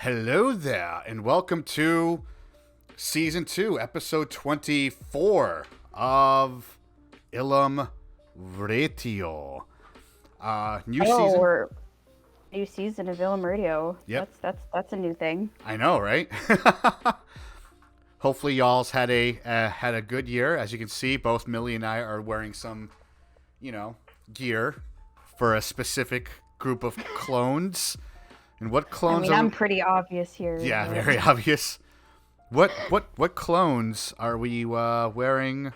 Hello there, and welcome to Season 2, Episode 24 of Ilum Radio. New season. We're new season of Ilum Radio. Yep. That's a new thing. I know, right? Hopefully y'all's had a good year. As you can see, both Millie and I are wearing some, gear for a specific group of clones. And what clones I'm pretty obvious here. Yeah, very obvious. What clones are we wearing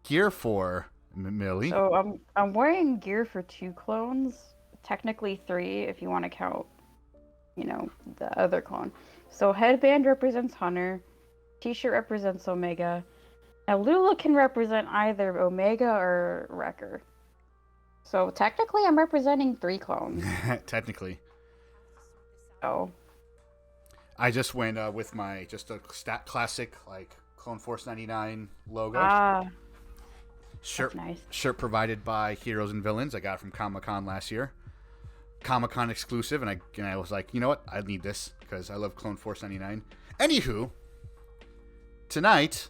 gear for, Millie? So I'm wearing gear for 2 clones, technically 3 if you want to count, the other clone. So headband represents Hunter, t-shirt represents Omega. Now Lula can represent either Omega or Wrecker. So technically I'm representing 3 clones. Technically. Oh. I just went with my classic Clone Force 99 logo. Shirt. Nice. Shirt provided by Heroes and Villains. I got it from Comic-Con last year. Comic-Con exclusive, and I was like, you know what? I need this because I love Clone Force 99. Anywho, tonight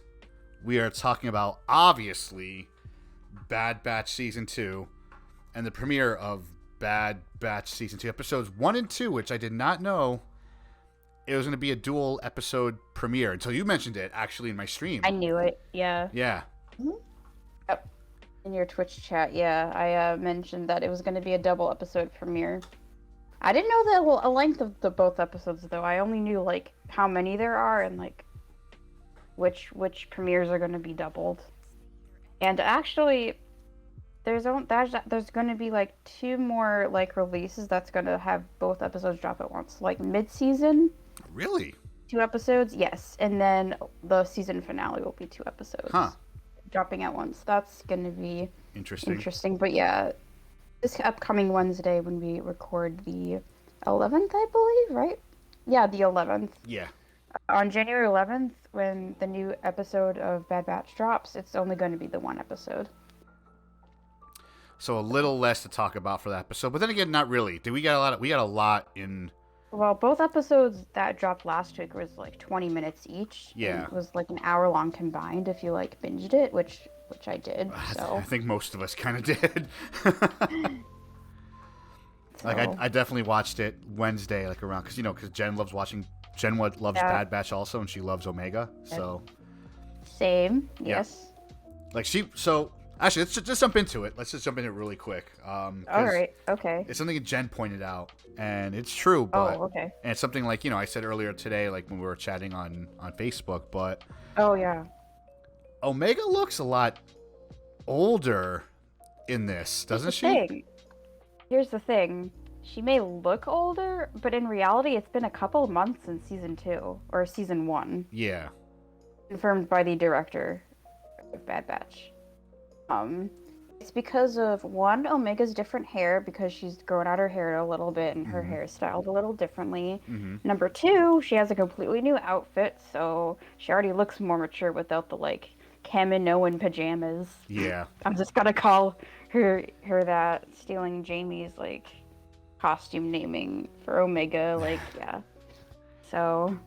we are talking about, obviously, Bad Batch Season 2 and the premiere of Bad Batch Season 2, Episodes 1 and 2, which I did not know it was going to be a dual episode premiere until you mentioned it, actually, in my stream. I knew it, yeah. Yeah. Mm-hmm. Yep. In your Twitch chat, yeah, I mentioned that it was going to be a double episode premiere. I didn't know the length of the both episodes, though. I only knew, how many there are and, which premieres are going to be doubled. And actually, there's going to be, 2 more, releases that's going to have both episodes drop at once. Mid-season. Really? 2 episodes, yes. And then the season finale will be 2 episodes. Huh. Dropping at once. That's going to be interesting. But yeah, this upcoming Wednesday when we record the 11th, I believe, right? Yeah, the 11th. Yeah. On January 11th, when the new episode of Bad Batch drops, it's only going to be the 1 episode. So a little less to talk about for that episode, but then again, not really. We got a lot in. Well, both episodes that dropped last week was 20 minutes each. Yeah. It was an hour long combined if you binged it, which I did. So I think most of us kind of did. I definitely watched it Wednesday, around because Jen loves watching. Jen loves Bad Batch also, and she loves Omega. So. Same. Yes. Actually, let's just jump into it. Let's just jump into it really quick. All right. Okay. It's something that Jen pointed out, and it's true. But, okay. And it's something I said earlier today, when we were chatting on Facebook. But oh yeah, Omega looks a lot older in this, doesn't she? Here's the thing. She may look older, but in reality, it's been a couple of months since season 2 or season 1. Yeah. Confirmed by the director of Bad Batch. It's because of, 1, Omega's different hair, because she's grown out her hair a little bit and her hair styled a little differently. Mm-hmm. Number 2, she has a completely new outfit, so she already looks more mature without the, Kaminoan pajamas. Yeah. I'm just gonna call her that, stealing Jamie's, costume naming for Omega, yeah. So,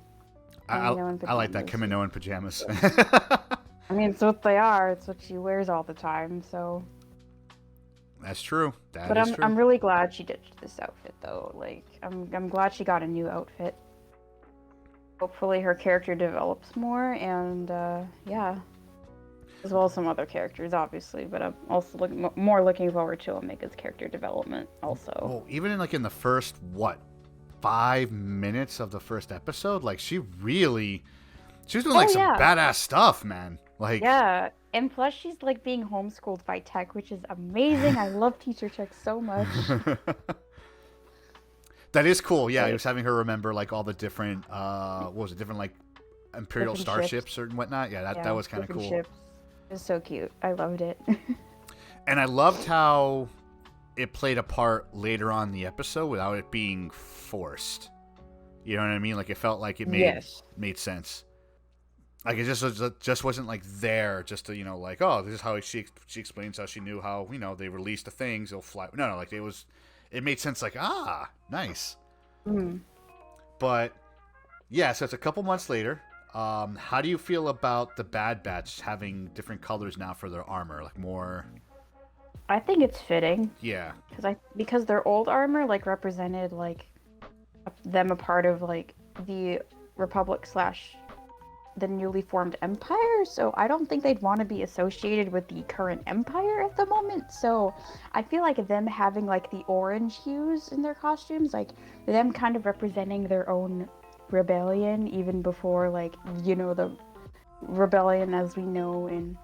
I like that, Kaminoan pajamas. I mean, it's what they are. It's what she wears all the time, so. That's true. I'm really glad she ditched this outfit, though. I'm glad she got a new outfit. Hopefully her character develops more, and, yeah. As well as some other characters, obviously, but I'm also looking forward to Omega's character development, also. Well, even in the first, 5 minutes of the first episode, she was doing, some badass stuff, man. Yeah, and plus she's, being homeschooled by Tech, which is amazing. I love Teacher Tech so much. That is cool, yeah. He was having her remember, all the different, different, Imperial different starships ships. or whatnot. Yeah, that was kind of cool. Ships. It was so cute. I loved it. And I loved how it played a part later on in the episode without it being forced. You know what I mean? It felt like it made sense. It just wasn't there just to oh, this is how she explains how she knew how they released the things, they'll fly. No, it made sense. Nice. Mm. But Yeah, so it's a couple months later. How do you feel about the Bad Batch having different colors now for their armor? Like more... I think it's fitting. Yeah. Because their old armor, like, represented, like, them a part of, like, the Republic / the newly formed Empire, so I don't think they'd want to be associated with the current Empire at the moment, so I feel like them having, like, the orange hues in their costumes, like, them kind of representing their own rebellion, even before, like, you know, the rebellion as we know in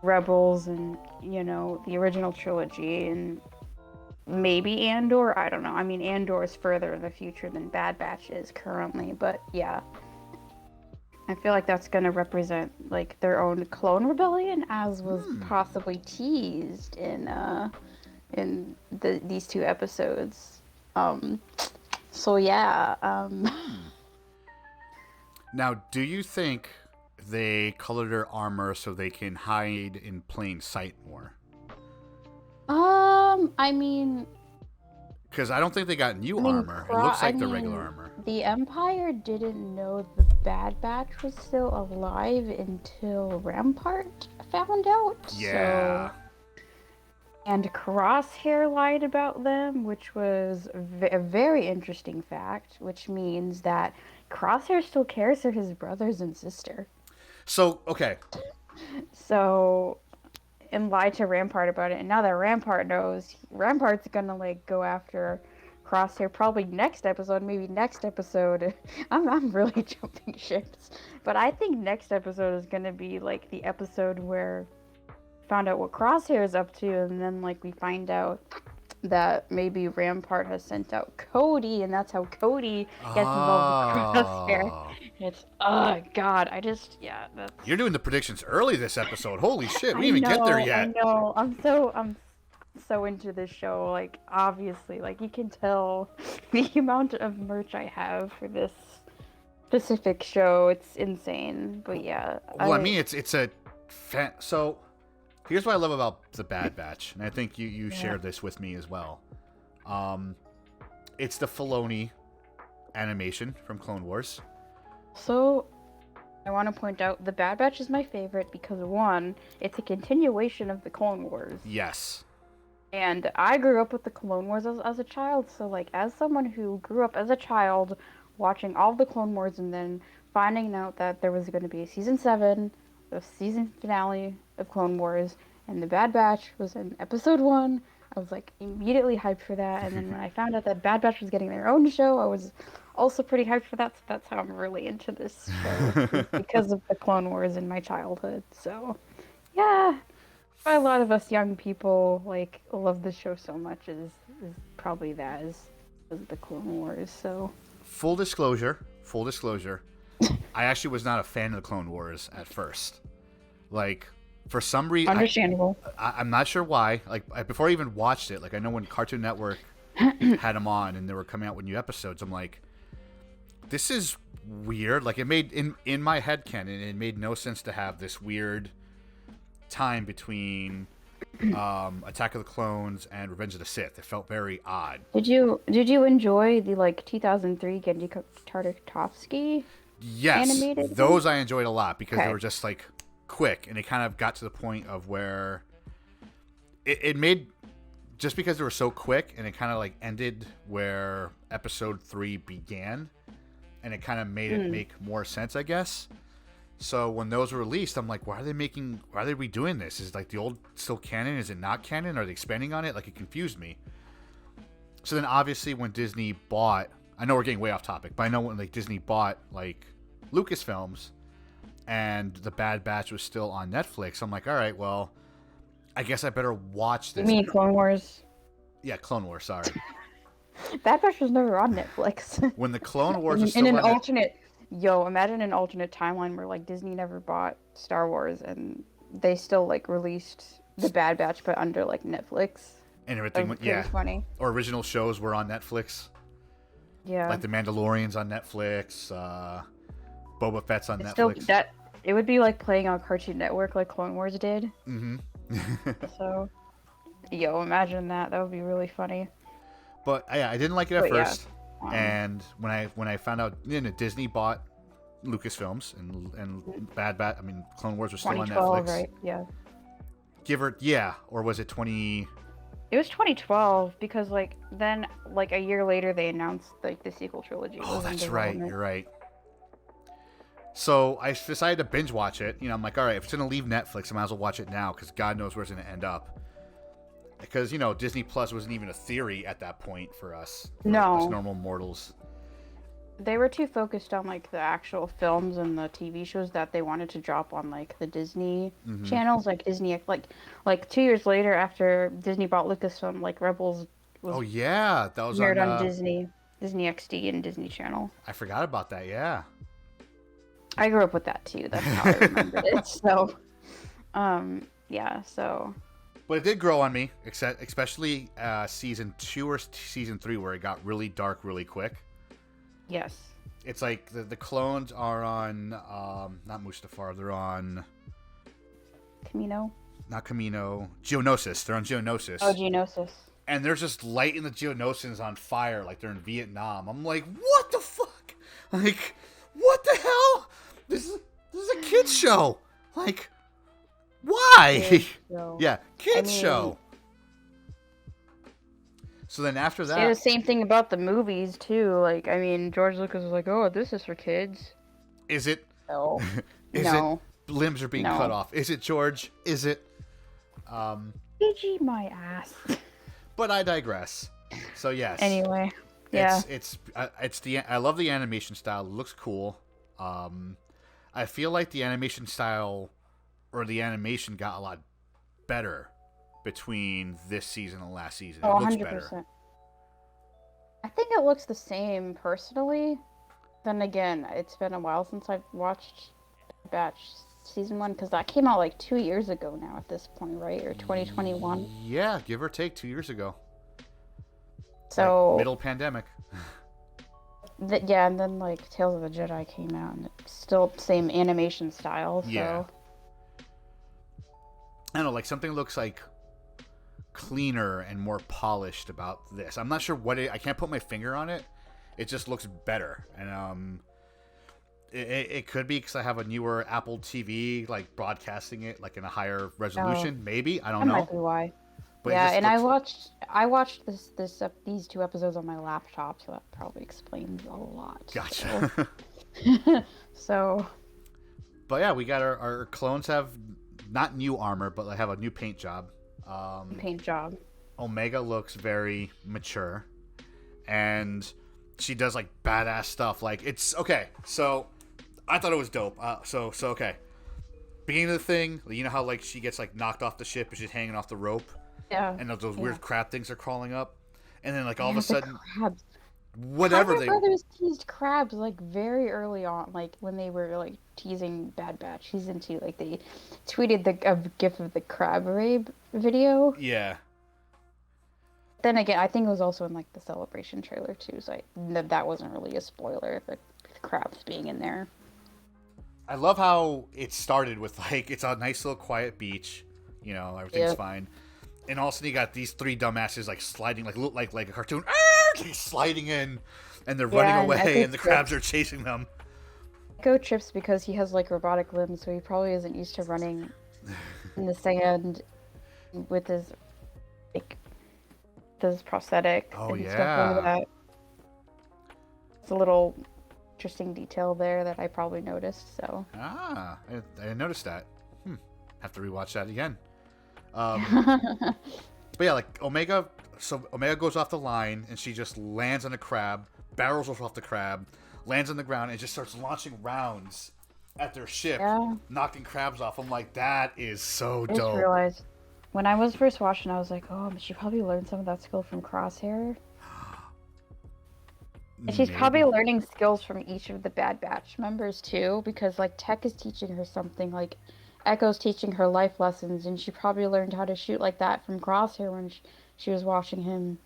Rebels and, you know, the original trilogy, and maybe Andor, I don't know. I mean, Andor is further in the future than Bad Batch is currently, but yeah. I feel like that's going to represent, like, their own clone rebellion, as was possibly teased in these 2 episodes. So yeah. Now, do you think they color their armor so they can hide in plain sight more? I mean... Because I don't think they got new armor. It looks like the regular armor. The Empire didn't know the Bad Batch was still alive until Rampart found out. Yeah. So... And Crosshair lied about them, which was a very interesting fact, which means that Crosshair still cares for his brothers and sister. So, okay. So... and lied to Rampart about it, and now that Rampart knows, Rampart's gonna, like, go after Crosshair probably next episode, maybe next episode. I'm really jumping ships, but I think next episode is gonna be, like, the episode where we found out what Crosshair is up to, and then, like, we find out that maybe Rampart has sent out Cody, and that's how Cody gets involved with Crosshair. It's, oh god, that's... You're doing the predictions early this episode. Holy shit, we didn't even get there yet. I know, I'm so into this show, like, obviously, like, you can tell the amount of merch I have for this specific show, it's insane, but yeah. Well, I mean, it's a... So, here's what I love about the Bad Batch, and I think you shared this with me as well. It's the Filoni animation from Clone Wars. So, I want to point out, the Bad Batch is my favorite because, 1, it's a continuation of the Clone Wars. Yes. And I grew up with the Clone Wars as a child, so, like, as someone who grew up as a child watching all of the Clone Wars and then finding out that there was going to be a Season 7, the season finale of Clone Wars, and the Bad Batch was in Episode 1, I was, like, immediately hyped for that, and then when I found out that Bad Batch was getting their own show, I was also pretty hyped for that, so that's how I'm really into this show, because of the Clone Wars in my childhood, so, yeah. Why a lot of us young people, like, love the show so much is probably that, is the Clone Wars, so. Full disclosure, I actually was not a fan of the Clone Wars at first. Like, for some reason... Understandable. I'm not sure why. Like, before I even watched it, like, I know when Cartoon Network had them on and they were coming out with new episodes, I'm like, this is weird. Like, it made, in my headcanon, it made no sense to have this weird time between Attack of the Clones and Revenge of the Sith. It felt very odd. Did you enjoy the, like, 2003 Gendy Tartakovsky animated those I enjoyed a lot because they were just, like, quick, and it kind of got to the point of where it made, just because they were so quick, and it kind of, like, ended where episode 3 began, and it kind of made it make more sense, I guess. So when those were released, I'm like, why are they redoing this? Is, like, the old still canon? Is it not canon? Are they expanding on it? Like, it confused me. So then obviously when Disney bought, I know we're getting way off topic, but I know when, like, Disney bought, like, Lucasfilms and the Bad Batch was still on Netflix, I'm like, all right, well, I guess I better watch this. You mean Clone Wars? Yeah, Clone Wars, sorry. Bad Batch was never on Netflix. When the Clone Wars was in still an on alternate... Yo, imagine an alternate timeline where, like, Disney never bought Star Wars and they still, like, released the Bad Batch but under, like, Netflix. And everything went, yeah. Funny. Or original shows were on Netflix. Yeah. Like The Mandalorian's on Netflix, Boba Fett's on Netflix. Still, it would be like playing on Cartoon Network like Clone Wars did. Mm-hmm. So, yo, imagine that. That would be really funny. But yeah, I didn't like it at first. Yeah. And when I found out, Disney bought Lucasfilms, and Bad Batch. I mean, Clone Wars was still on 2012, Netflix. right? Yeah. Or was it 20? It was 2012 because like then like a year later they announced like the sequel trilogy. Oh, that's right. You're right. So I decided to binge watch it. I'm like, all right, if it's gonna leave Netflix, I might as well watch it now because God knows where it's gonna end up. Because Disney Plus wasn't even a theory at that point for us. For us normal mortals. They were too focused on like the actual films and the TV shows that they wanted to drop on like the Disney channels, like Disney, like 2 years later after Disney bought Lucasfilm, like Rebels was that was aired on Disney XD and Disney Channel. I forgot about that. Yeah, I grew up with that too. That's how I remembered it. So, so. But it did grow on me, especially season 2 or season 3, where it got really dark really quick. Yes. It's like the clones are on, not Mustafar, they're on... Camino? Not Camino. Geonosis. They're on Geonosis. Oh, Geonosis. And there's just lighting the Geonosis on fire like they're in Vietnam. I'm like, what the fuck? Like, what the hell? This is a kid's show. Like, why? Yeah, kids show. So then after that... the same thing about the movies, too. Like, I mean, George Lucas was like, oh, this is for kids. Is it? No. Is no. it? Limbs are being cut off. Is it, George? Is it? PG my ass. But I digress. So, yes. Anyway, yeah. I love the animation style. It looks cool. I feel like the animation style or the animation got a lot better between this season and last season. It looks 100%. Better. I think it looks the same personally. Then again, it's been a while since I've watched Batch season 1 because that came out like 2 years ago now at this point, right? Or 2021. Yeah, give or take 2 years ago. So like middle pandemic. And then like Tales of the Jedi came out, and it's still same animation style. So. Yeah. I don't know, like something looks like cleaner and more polished about this. I'm not sure what I can't put my finger on it. It just looks better, and it could be because I have a newer Apple TV, like broadcasting it like in a higher resolution. Maybe I don't know. That might be why. But yeah, and I watched these 2 episodes on my laptop, so that probably explains a lot. Gotcha. So. But yeah, we got our clones have not new armor, but they have a new paint job. Omega looks very mature, and she does like badass stuff. Like it's okay. So I thought it was dope. So okay. Beginning of the thing, you know how like she gets like knocked off the ship and she's hanging off the rope. Yeah. And those weird crab things are crawling up, and then like all of a sudden, crabs. Whatever my brothers teased crabs like very early on, like when they were like teasing Bad Batch season 2, like they tweeted a gif of the crab rabe video. Yeah. Then again, I think it was also in like the Celebration trailer too, so that wasn't really a spoiler. The crabs being in there. I love how it started with like it's a nice little quiet beach, everything's fine. And all of a sudden you got these 3 dumbasses like sliding, like look like a cartoon, sliding in, and they're running away, and the crabs are chasing them. Echo trips because he has like robotic limbs, so he probably isn't used to running in the sand with his prosthetic. Oh and yeah. Stuff like that. It's a little interesting detail there that I probably noticed. So. I didn't notice that. Have to rewatch that again. But yeah, like Omega goes off the line and she just lands on a crab, barrels off the crab, lands on the ground, and just starts launching rounds at their ship, knocking crabs off. I'm like, that is so dope. I just realized when I was first watching, I was like, oh, she probably learned some of that skill from Crosshair. And she's probably learning skills from each of the Bad Batch members too, because like Tech is teaching her something, like Echo's teaching her life lessons, and she probably learned how to shoot like that from Crosshair when she was watching him,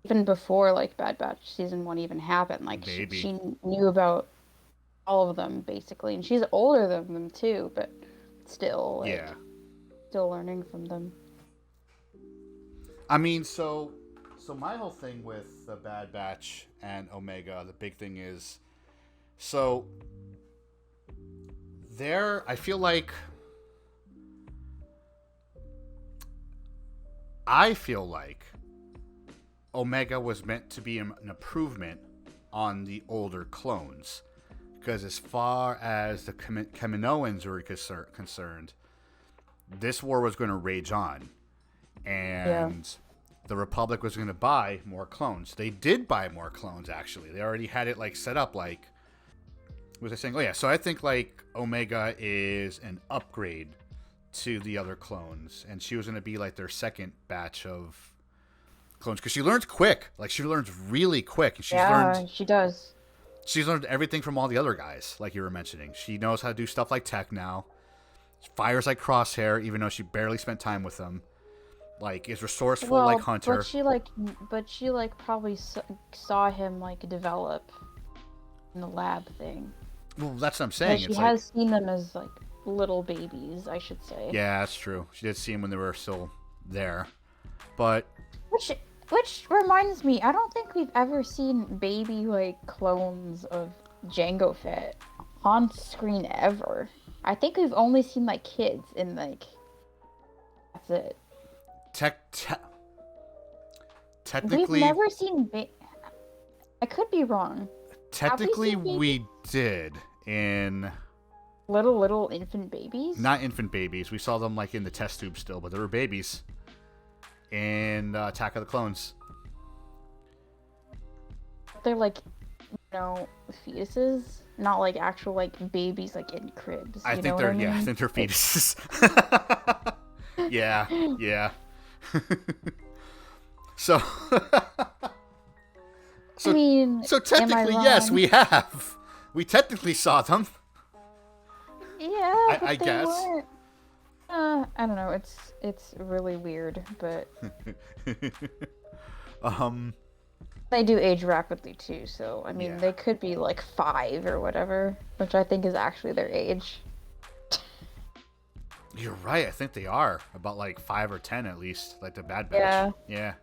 even before like Bad Batch season 1 even happened. Like she knew about all of them basically, and she's older than them too, but still, still learning from them. I mean, so my whole thing with the Bad Batch and Omega, the big thing is, so I feel like Omega was meant to be an improvement on the older clones. Because as far as the Kaminoans were concerned, this war was going to rage on. And the Republic was going to buy more clones. They did buy more clones, actually. They already had it like set up like... Was I saying? Oh, yeah. So I think like Omega is an upgrade to the other clones. And she was going to be like their second batch of clones. Because she learns quick. Like, she learns really quick. And she does. She's learned everything from all the other guys, like you were mentioning. She knows how to do stuff like tech now. She fires like Crosshair, even though she barely spent time with them. Like, is resourceful like Hunter. But she probably saw him like develop in the lab thing. Well, that's what I'm saying. She has seen them as like little babies, I should say. Yeah, that's true. She did see them when they were still there, but which reminds me, I don't think we've ever seen baby like clones of Jango Fett on screen ever. I think we've only seen like kids and like that's it. Technically, we've never seen. I could be wrong. Technically, we did in little infant babies. Not infant babies. We saw them like in the test tube still, but they were babies. In Attack of the Clones. They're like, fetuses, not like actual like babies like in cribs. I think they're fetuses. yeah. So I mean, so technically, yes, we have. We technically saw them. Yeah, I guess. Weren't. I don't know. It's really weird, but they do age rapidly too. So I mean, they could be like 5 or whatever, which I think is actually their age. You're right. I think they are about like 5 or 10 at least, like the Bad Batch. Yeah.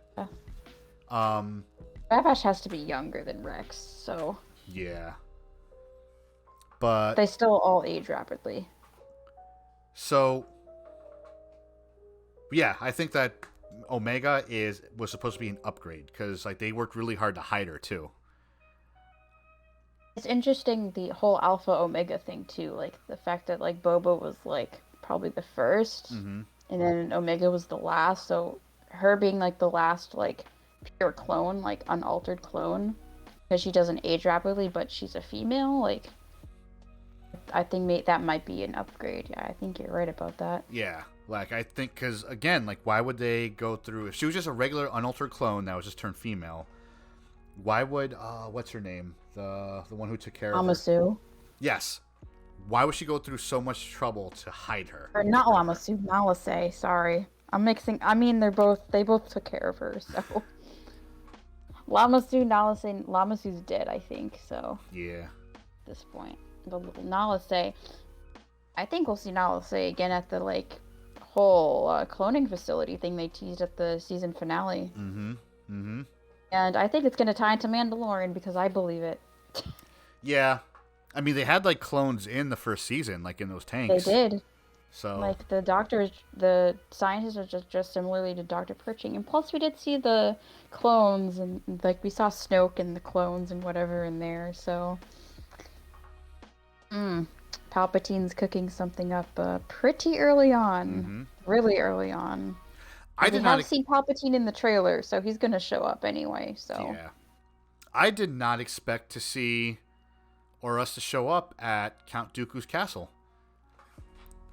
Bad Batch has to be younger than Rex, so. Yeah. But they still all age rapidly. So. Yeah, I think that Omega was supposed to be an upgrade because like they worked really hard to hide her too. It's interesting the whole Alpha Omega thing too, like the fact that like Boba was like probably the first, and then Omega was the last. So her being like the last like pure clone, like unaltered clone, because she doesn't age rapidly, but she's a female. Like I think that might be an upgrade. Yeah, I think you're right about that. Yeah. Like, I think, because, again, like, why would they go through... If she was just a regular unaltered clone that was just turned female, why would... what's her name? The one who took care of her. Lamasu? Yes. Why would she go through so much trouble to hide her? Or not Lamasu, Nalase, sorry. I'm mixing... I mean, they both took care of her, so... Lamasu, Nalase... Lamasu's dead, I think, so... Yeah. At this point. But Nalase... I think we'll see Nalase again at the, like... whole cloning facility thing they teased at the season finale. And I think it's going to tie into Mandalorian because I believe it. Yeah. I mean, they had like clones in the first season, like in those tanks. They did. So like the scientists are just similarly to Dr. Pershing. And plus we did see the clones and like we saw Snoke and the clones and whatever in there. So Palpatine's cooking something up pretty early on, really early on. I did not see Palpatine in the trailer, so he's going to show up anyway. So yeah, I did not expect to see or us to show up at Count Dooku's castle.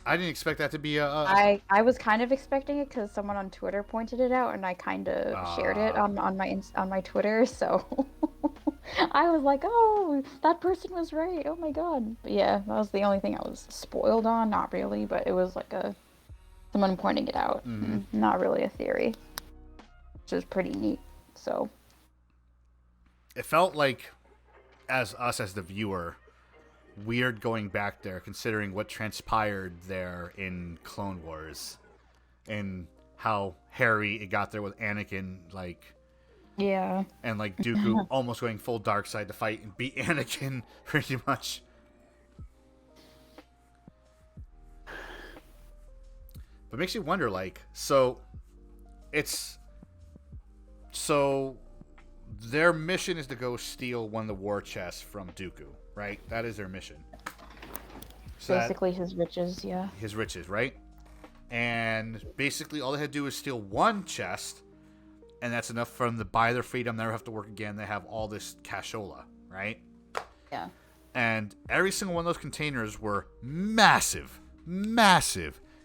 I didn't expect that to be I was kind of expecting it because someone on Twitter pointed it out, and I kind of shared it on my Twitter. So I was like, "Oh, that person was right! Oh my god!" But yeah, that was the only thing I was spoiled on. Not really, but it was like someone pointing it out. Not really a theory, which was pretty neat. So it felt like, as the viewer, weird going back there considering what transpired there in Clone Wars and how hairy it got there with Anakin, like, yeah, and like Dooku almost going full dark side to fight and beat Anakin pretty much. But it makes you wonder, like, so their mission is to go steal one of the war chests from Dooku, right? That is their mission. So Basically his riches, yeah. His riches, right? And basically all they had to do is steal one chest, and that's enough for them to buy their freedom, never have to work again. They have all this cashola, right? Yeah. And every single one of those containers were massive,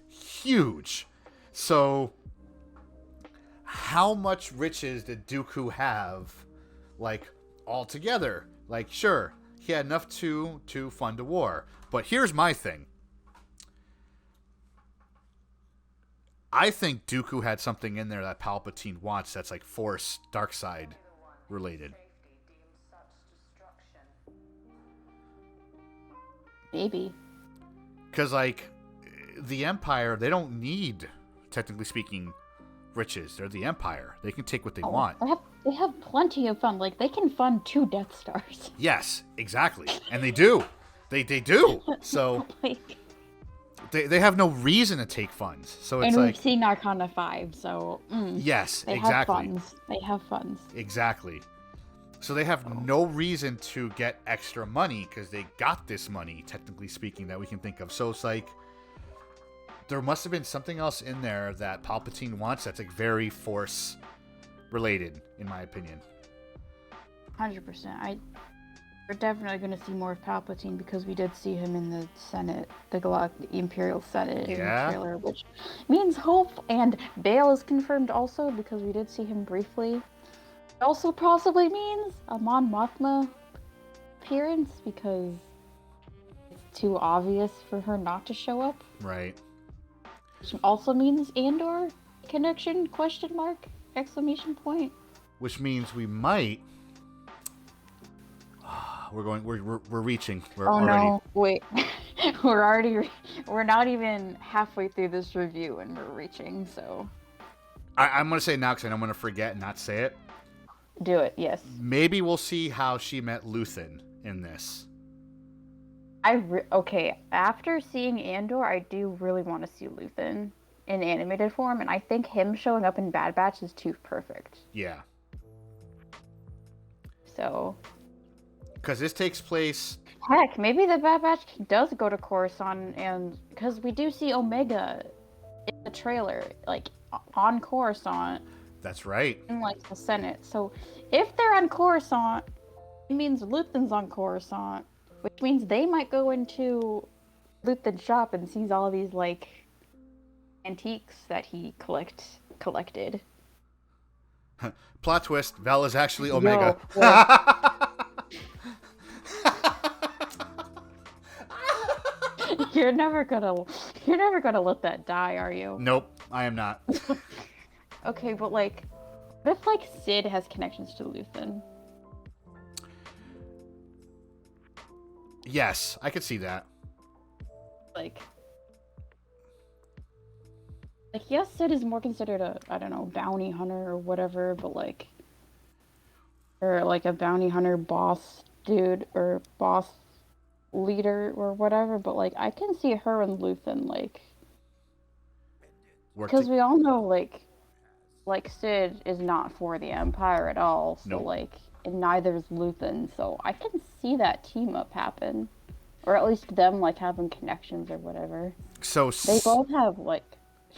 huge. So how much riches did Dooku have, like, all together? Like, sure, he had enough to fund a war. But here's my thing. I think Dooku had something in there that Palpatine wants that's like Force, dark side related. Maybe. Because, like, the Empire, they don't need, technically speaking, riches. They're the Empire. They can take what they want. They have plenty of fun. Like, they can fund 2 Death Stars. Yes, exactly. And they do. They do. So Like, they have no reason to take funds. So it's and like, we've seen Arcana 5, so... yes, they exactly. have funds. They have funds. Exactly. So they have no reason to get extra money because they got this money, technically speaking, that we can think of. So it's like, there must have been something else in there that Palpatine wants that's like very Force related, in my opinion. 100%. We're definitely going to see more of Palpatine because we did see him in the Senate, the Imperial Senate in the trailer, which means hope. And Bail is confirmed also because we did see him briefly. It also possibly means a Mon Mothma appearance because it's too obvious for her not to show up. Right. Which also means Andor connection, question mark, exclamation point. Which means we might... We're reaching. No, wait. We're not even halfway through this review and we're reaching, so. I'm going to say it now because I'm going to forget and not say it. Do it, yes. Maybe we'll see how she met Luthen in this. Okay, after seeing Andor, I do really want to see Luthen in animated form, and I think him showing up in Bad Batch is too perfect. Yeah. So. Because this takes place... Heck, maybe the Bad Batch does go to Coruscant, and... Because we do see Omega in the trailer, like, on Coruscant. That's right. In, like, the Senate. So, if they're on Coruscant, it means Luthen's on Coruscant, which means they might go into Luthen's shop and sees all these, like, antiques that he collected. Plot twist, Val is actually Omega. You're never gonna let that die, are you? Nope, I am not. Okay, but like, what if like Sid has connections to Luthen? Yes, I could see that. Like yes, Sid is more considered a, I don't know, bounty hunter or whatever, but like, or like a bounty hunter boss dude or boss leader or whatever, but like I can see her and Luthen like, because we all know like Sid is not for the Empire at all, so nope. Like, and neither is Luthen, so I can see that team up happen, or at least them like having connections or whatever. So they both have like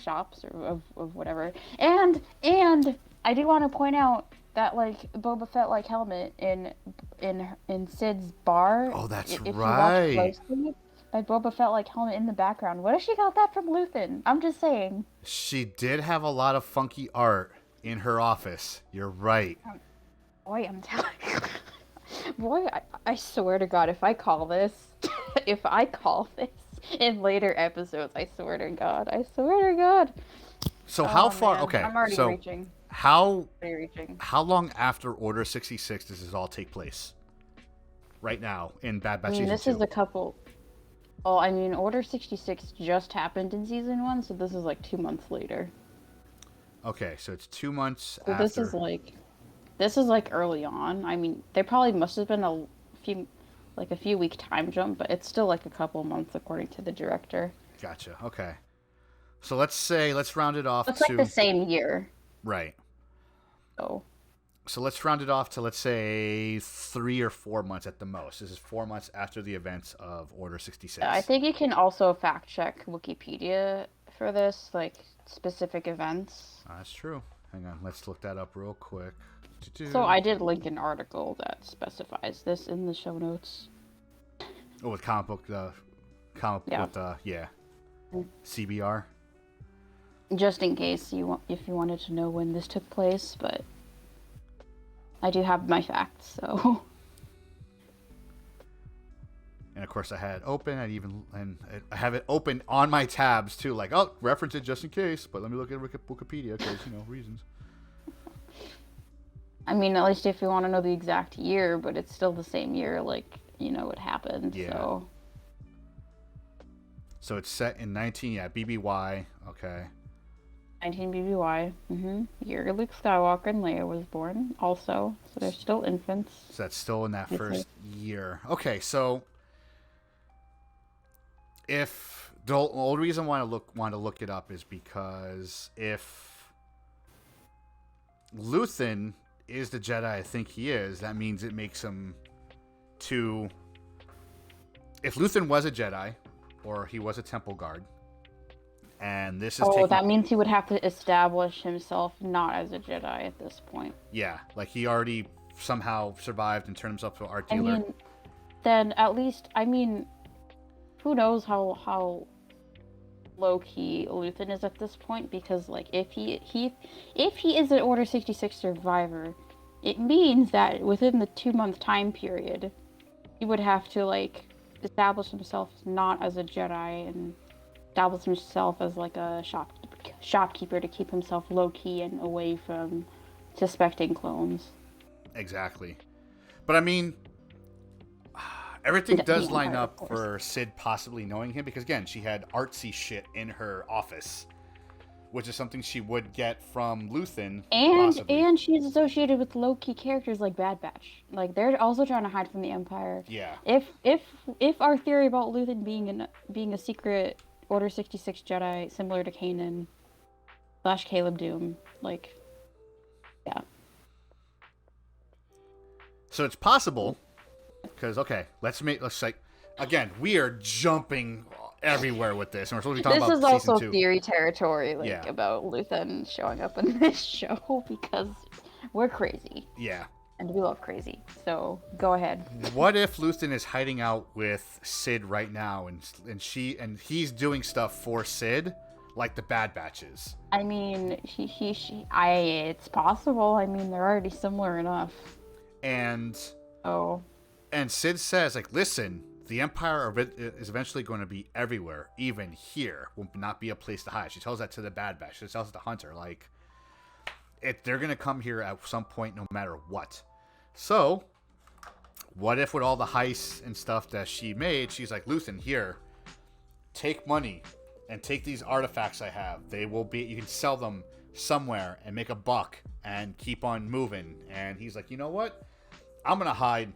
shops or of whatever, and I do want to point out that like Boba Fett like helmet in Sid's bar. Oh, that's if right. You watch closely, my Boba Fett like helmet in the background. What if she got that from Luthen? I'm just saying. She did have a lot of funky art in her office. You're right. Boy, I'm telling you. Boy, I swear to God, if I call this in later episodes, I swear to God. So how far? Man. Okay, I'm already so reaching. How long after Order 66 does this all take place? Right now in Bad Batch Season 2. This is a couple. Well, I mean, Order 66 just happened in Season 1, so this is like 2 months later. Okay, so it's 2 months so after. This is like early on. I mean, there probably must have been a few week time jump, but it's still like a couple months according to the director. Gotcha. Okay. So let's round it off It's to like the same year. right. So So let's round it off to, let's say, 3 or 4 months at the most. This is 4 months after the events of Order 66. I think you can also fact check Wikipedia for this, like specific events. That's true. Hang on, let's look that up real quick. So I did link an article that specifies this in the show notes. Oh, with comic book, CBR. Just in case if you wanted to know when this took place, but I do have my facts, so. And of course, I had it open. I have it open on my tabs too. Like, oh, reference it just in case. But let me look at Wikipedia because reasons. I mean, at least if you want to know the exact year, but it's still the same year. Like, it happened. Yeah. So it's set in BBY. Okay. 19 BBY. Year Luke Skywalker and Leia was born. Also, so they're still infants. So that's still in that first year. Okay, so. If the only reason I want to look it up is because if Luthen is the Jedi I think he is, that means it makes him two. If Luthen was a Jedi, or he was a Temple Guard, and this is that means he would have to establish himself not as a Jedi at this point. Yeah, like he already somehow survived and turned himself to an art dealer. I mean, then at least who knows how low key Luthen is at this point? Because like if he is an Order 66 survivor, it means that within the 2-month time period, he would have to like establish himself not as a Jedi and establish himself as like a shopkeeper to keep himself low key and away from suspecting clones. Exactly, but I mean. Everything does line up for Sid possibly knowing him because, again, she had artsy shit in her office, which is something she would get from Luthen. And she's associated with low-key characters like Bad Batch. Like, they're also trying to hide from the Empire. Yeah. If our theory about Luthen being a secret Order 66 Jedi, similar to Kanan / Caleb Doom, like, yeah. So it's possible... Because, okay, let's say, again, we are jumping everywhere with this, and we're supposed to be talking about This is also 2. theory territory, about Luthen showing up in this show, because we're crazy. Yeah. And we love crazy, so go ahead. What if Luthen is hiding out with Sid right now, and he's doing stuff for Sid, like the Bad Batch is? I mean, it's possible. I mean, they're already similar enough. And... Oh... And Sid says, like, listen, the Empire is eventually going to be everywhere, even here. Will not be a place to hide. She tells that to the Bad Batch. She tells it to Hunter, like, they're going to come here at some point no matter what. So, what if with all the heists and stuff that she made, she's like, Luthen, here, take money and take these artifacts I have. You can sell them somewhere and make a buck and keep on moving. And he's like, you know what? I'm going to hide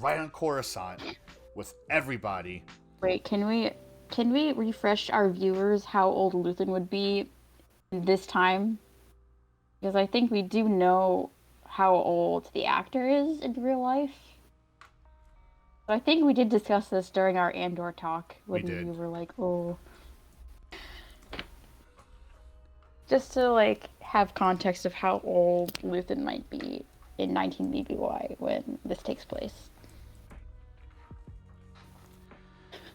right on Coruscant with everybody. Wait, can we refresh our viewers how old Luthen would be this time? Because I think we do know how old the actor is in real life. But I think we did discuss this during our Andor talk when we were like, oh. Just to like have context of how old Luthen might be in 19 BBY when this takes place.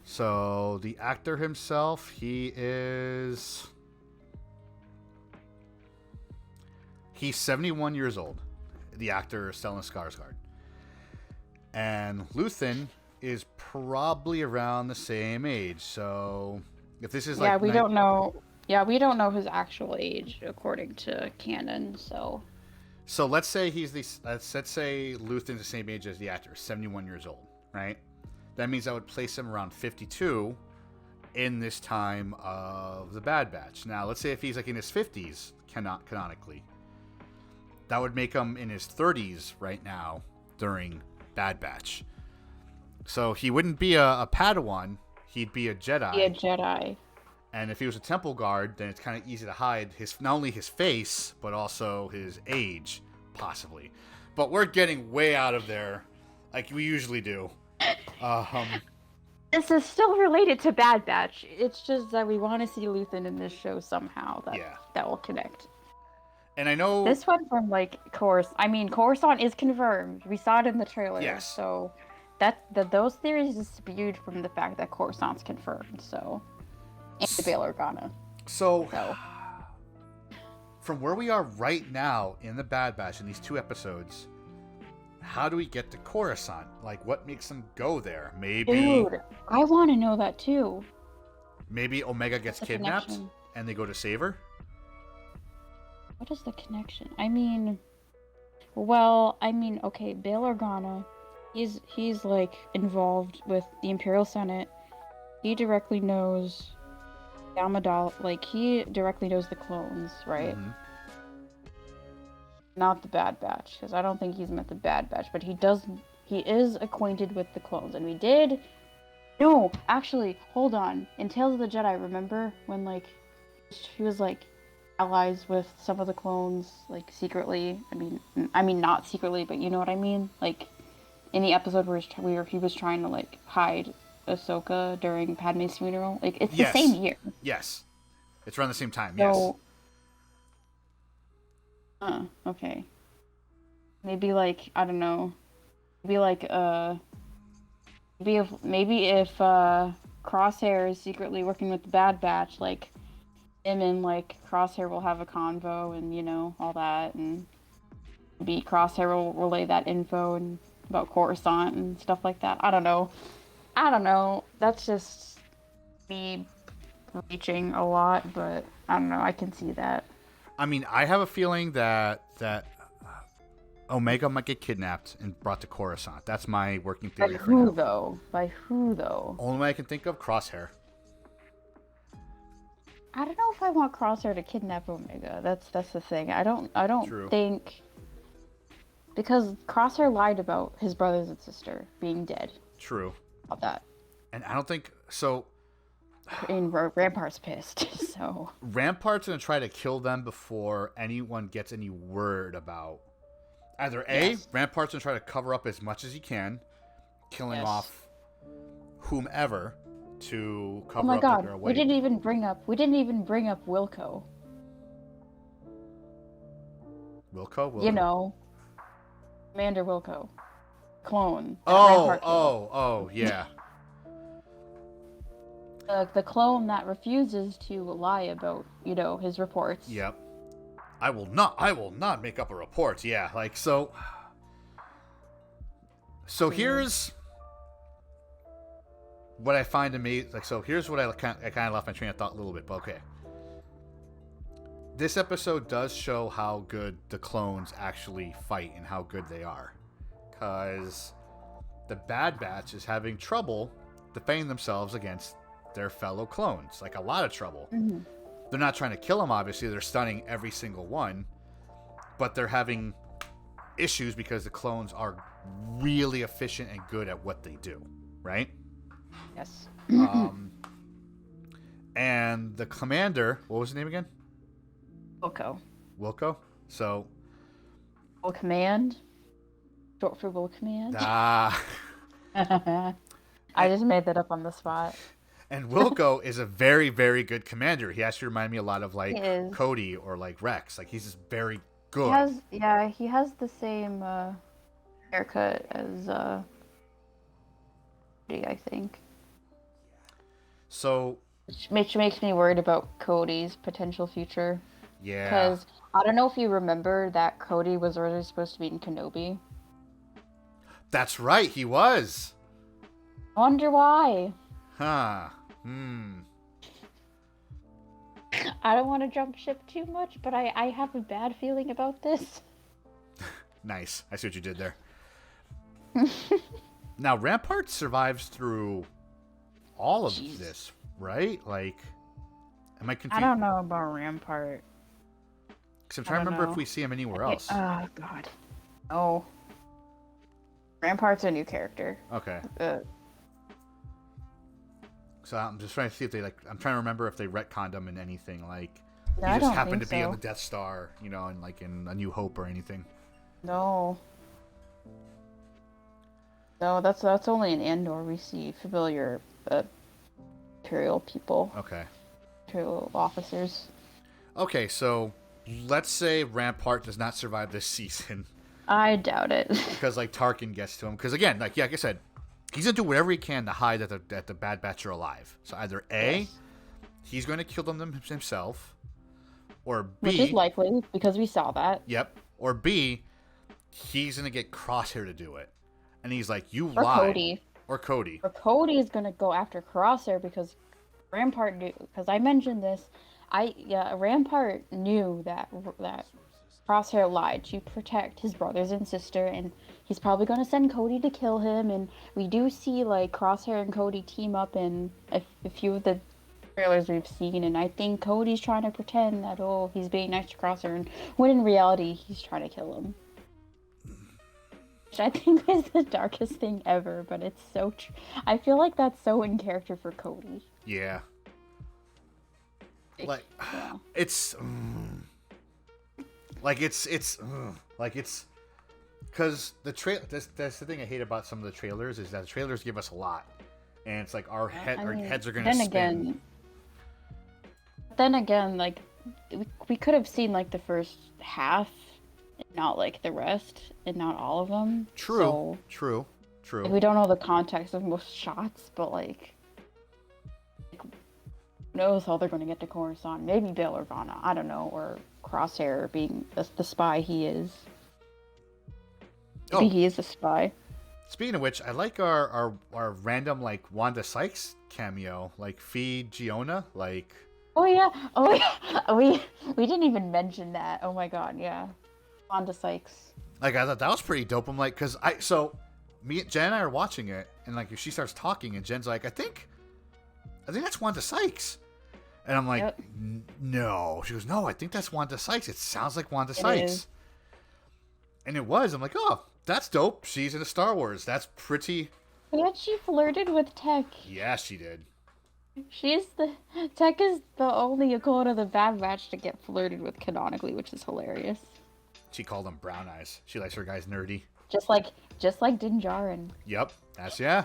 So, the actor himself, he's 71 years old. The actor, Stellan Skarsgård. And Luthen is probably around the same age. So, if this is we don't know. Yeah, we don't know his actual age according to canon, so... So, let's say let's say Luthen's the same age as the actor, 71 years old, right? That means I would place him around 52 in this time of the Bad Batch. Now, let's say if he's like in his 50s, canonically, that would make him in his 30s right now during Bad Batch. So he wouldn't be a Padawan; he'd be a Jedi. Be a Jedi. And if he was a temple guard, then it's kind of easy to hide not only his face, but also his age, possibly. But we're getting way out of there, like we usually do. This is still related to Bad Batch. It's just that we want to see Luthen in this show somehow. That will connect. And I know this one from Coruscant is confirmed. We saw it in the trailer. Yes. So those theories dispute from the fact that Coruscant's confirmed. So. And the Bail Organa. So, from where we are right now in the Bad Batch in these 2 episodes, how do we get to Coruscant? Like, what makes them go there? Maybe. Dude, I want to know that too. Maybe Omega gets kidnapped and they go to save her? What is the connection? Okay, Bail Organa, he's like involved with the Imperial Senate. He directly knows Amidala, like he directly knows the clones, right? Mm-hmm. Not the Bad Batch, because I don't think he's met the Bad Batch, but he is acquainted with the clones, and hold on. In Tales of the Jedi, remember when like he was like allies with some of the clones, like secretly? I mean not secretly, but you know what I mean? Like in the episode where he was trying to like hide Ahsoka during Padme's funeral. Like, it's the same year. Yes. It's around the same time, so, yes. Okay. Maybe, like, I don't know. Maybe, like, maybe if Crosshair is secretly working with the Bad Batch, like, him and, like, Crosshair will have a convo and, you know, all that, and maybe Crosshair will relay that info and about Coruscant and stuff like that. I don't know. That's just me reaching a lot, but I don't know. I can see that. I mean, I have a feeling that Omega might get kidnapped and brought to Coruscant. That's my working theory for now. By who, though? Only way I can think of, Crosshair. I don't know if I want Crosshair to kidnap Omega. That's the thing. I don't think... Because Crosshair lied about his brothers and sister being dead. True. About that. And I don't think so. And Rampart's pissed. So Rampart's gonna try to kill them before anyone gets any word about. Either Rampart's gonna try to cover up as much as he can, killing off whomever to cover up their way. We didn't even bring up Wilco. Wilco? You know, Commander Wilco. Clone. Yeah. The clone that refuses to lie about, you know, his reports. Yep. I will not make up a report. Yeah, like so here's what I find amazing. Like, so here's what I kind of lost my train of thought a little bit, but okay. This episode does show how good the clones actually fight and how good they are. Because the Bad Batch is having trouble defending themselves against their fellow clones. Like, a lot of trouble. Mm-hmm. They're not trying to kill them, obviously. They're stunning every single one. But they're having issues because the clones are really efficient and good at what they do. Right? Yes. And the commander, what was his name again? Wilco? So... Will Command? Short for Will Command? Ah. I just made that up on the spot. And Wilco is a very, very good commander. He actually reminds me a lot of, like, Cody or, like, Rex. Like, he's just very good. He has the same haircut as Cody, I think. So... Which makes me worried about Cody's potential future. Yeah. Because I don't know if you remember that Cody was originally supposed to be in Kenobi. That's right, he was. I wonder why. Huh. I don't want to jump ship too much, but I have a bad feeling about this. Nice. I see what you did there. Now, Rampart survives through all of this, right? Like, am I confused? I don't know about Rampart. Because I'm trying to remember if we see him anywhere else. Oh, God. Oh. Rampart's a new character. Okay. So I'm just trying to see if they I'm trying to remember if they retconned him in anything. Like No, he I just don't happened think to be on so. the Death Star, and like in A New Hope or anything. No. No, that's only in Andor we see familiar Imperial people, Okay. Imperial officers. Okay, so let's say Rampart does not survive this season I doubt it. because like Tarkin gets to him. Because again, like I said, he's gonna do whatever he can to hide that the Bad Batch are alive. So either A, Yes. he's going to kill them himself, or Which is B, likely because we saw that. yep, or B, he's gonna get Crosshair to do it, and he's like, "You Or lied," Cody. or Cody. Or Cody is gonna go after Crosshair because Rampart knew. Because I mentioned this, Rampart knew that Crosshair lied to protect his brothers and sister, and he's probably gonna send Cody to kill him. And we do see like Crosshair and Cody team up in a few of the trailers we've seen, and I think Cody's trying to pretend that he's being nice to Crosshair, and when in reality he's trying to kill him. Which I think is the darkest thing ever, but it's so I feel like that's so in character for Cody. Yeah. Like Yeah. it's because that's the thing I hate about some of the trailers is that the trailers give us a lot, and it's like our heads are gonna spin. Then again, like we could have seen like the first half, and not like the rest, and not all of them. True, So, true. like, we don't know the context of most shots, but like who knows how they're going to get to Coruscant? Maybe Bail Organa, I don't know, or Crosshair being the spy he is. Maybe he is a spy. Speaking of which, I like our random like Wanda Sykes cameo, like Fee Giona, like. Oh yeah, we didn't even mention that. Oh my god, yeah, Wanda Sykes. Like I thought that was pretty dope. I'm like, Jen and I are watching it, and like she starts talking, and Jen's like, I think that's Wanda Sykes, and I'm like, Yep. No. She goes, no, I think that's Wanda Sykes. It sounds like Wanda Sykes, is. and it was. I'm like, oh, that's dope. She's in a Star Wars. That's pretty. Yet she flirted with Tech. Yeah, she did. Tech is the only Akota of the Bad Batch to get flirted with canonically, which is hilarious. She called him brown eyes. She likes her guys nerdy. Just like Din Djarin. Yep, that's yeah.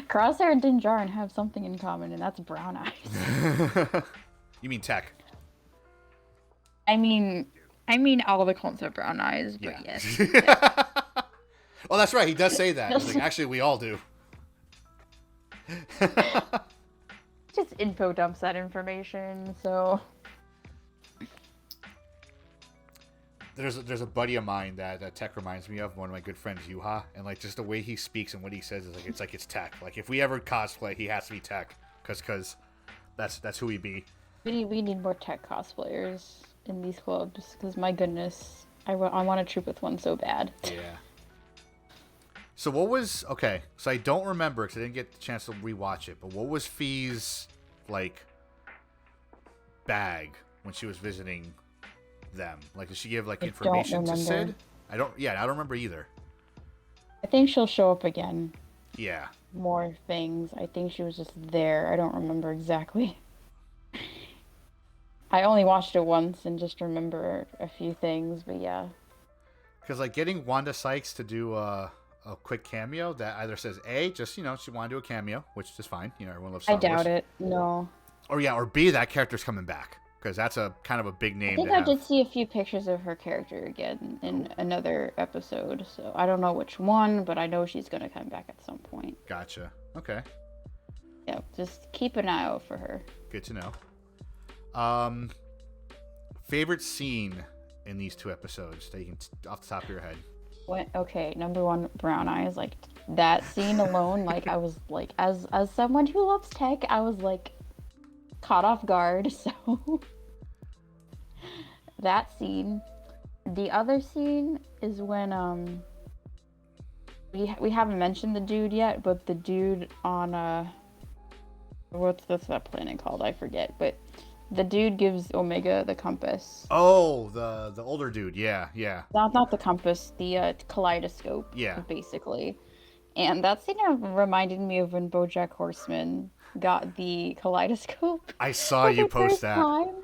Crosshair and Din Djarin have something in common, and that's brown eyes. You mean Tech? I mean all the clones have brown eyes, but Yeah. yes. Oh, that's right. He does say that. He's like, actually, we all do. Just info dumps that information, so. There's a buddy of mine that Tech reminds me of, one of my good friends, Yuha, and like just the way he speaks and what he says is like it's Tech. Like if we ever cosplay, he has to be Tech, cause that's who he be. We need more Tech cosplayers in these clubs, because my goodness, I want to troop with one so bad. Yeah. So what was okay? So I don't remember because I didn't get the chance to rewatch it. But what was Fee's like bag when she was visiting them? Like, did she give like information to Sid? I don't remember either. I think she'll show up again. Yeah. More things. I think she was just there. I don't remember exactly. I only watched it once and just remember a few things, but yeah. Because like getting Wanda Sykes to do a quick cameo that either says A, just she wanted to do a cameo, which is fine. Everyone loves Star Wars. I doubt it. No. Or B, that character's coming back. Because that's a kind of a big name. I think I did see a few pictures of her character again in another episode, so I don't know which one, but I know she's gonna come back at some point. Gotcha. Okay. Yeah, just keep an eye out for her. Good to know. Favorite scene in these two episodes that you can off the top of your head? Okay, number one, brown eyes. Like that scene alone, like I was like, as someone who loves Tech, I was like caught off guard. So that scene. The other scene is when we haven't mentioned the dude yet, but the dude on what's that planet called? I forget, but the dude gives Omega the compass. Oh, the older dude. Yeah. Not the compass, the kaleidoscope. Yeah. Basically. And that scene reminded me of when BoJack Horseman got the kaleidoscope I saw for you the post first that. time.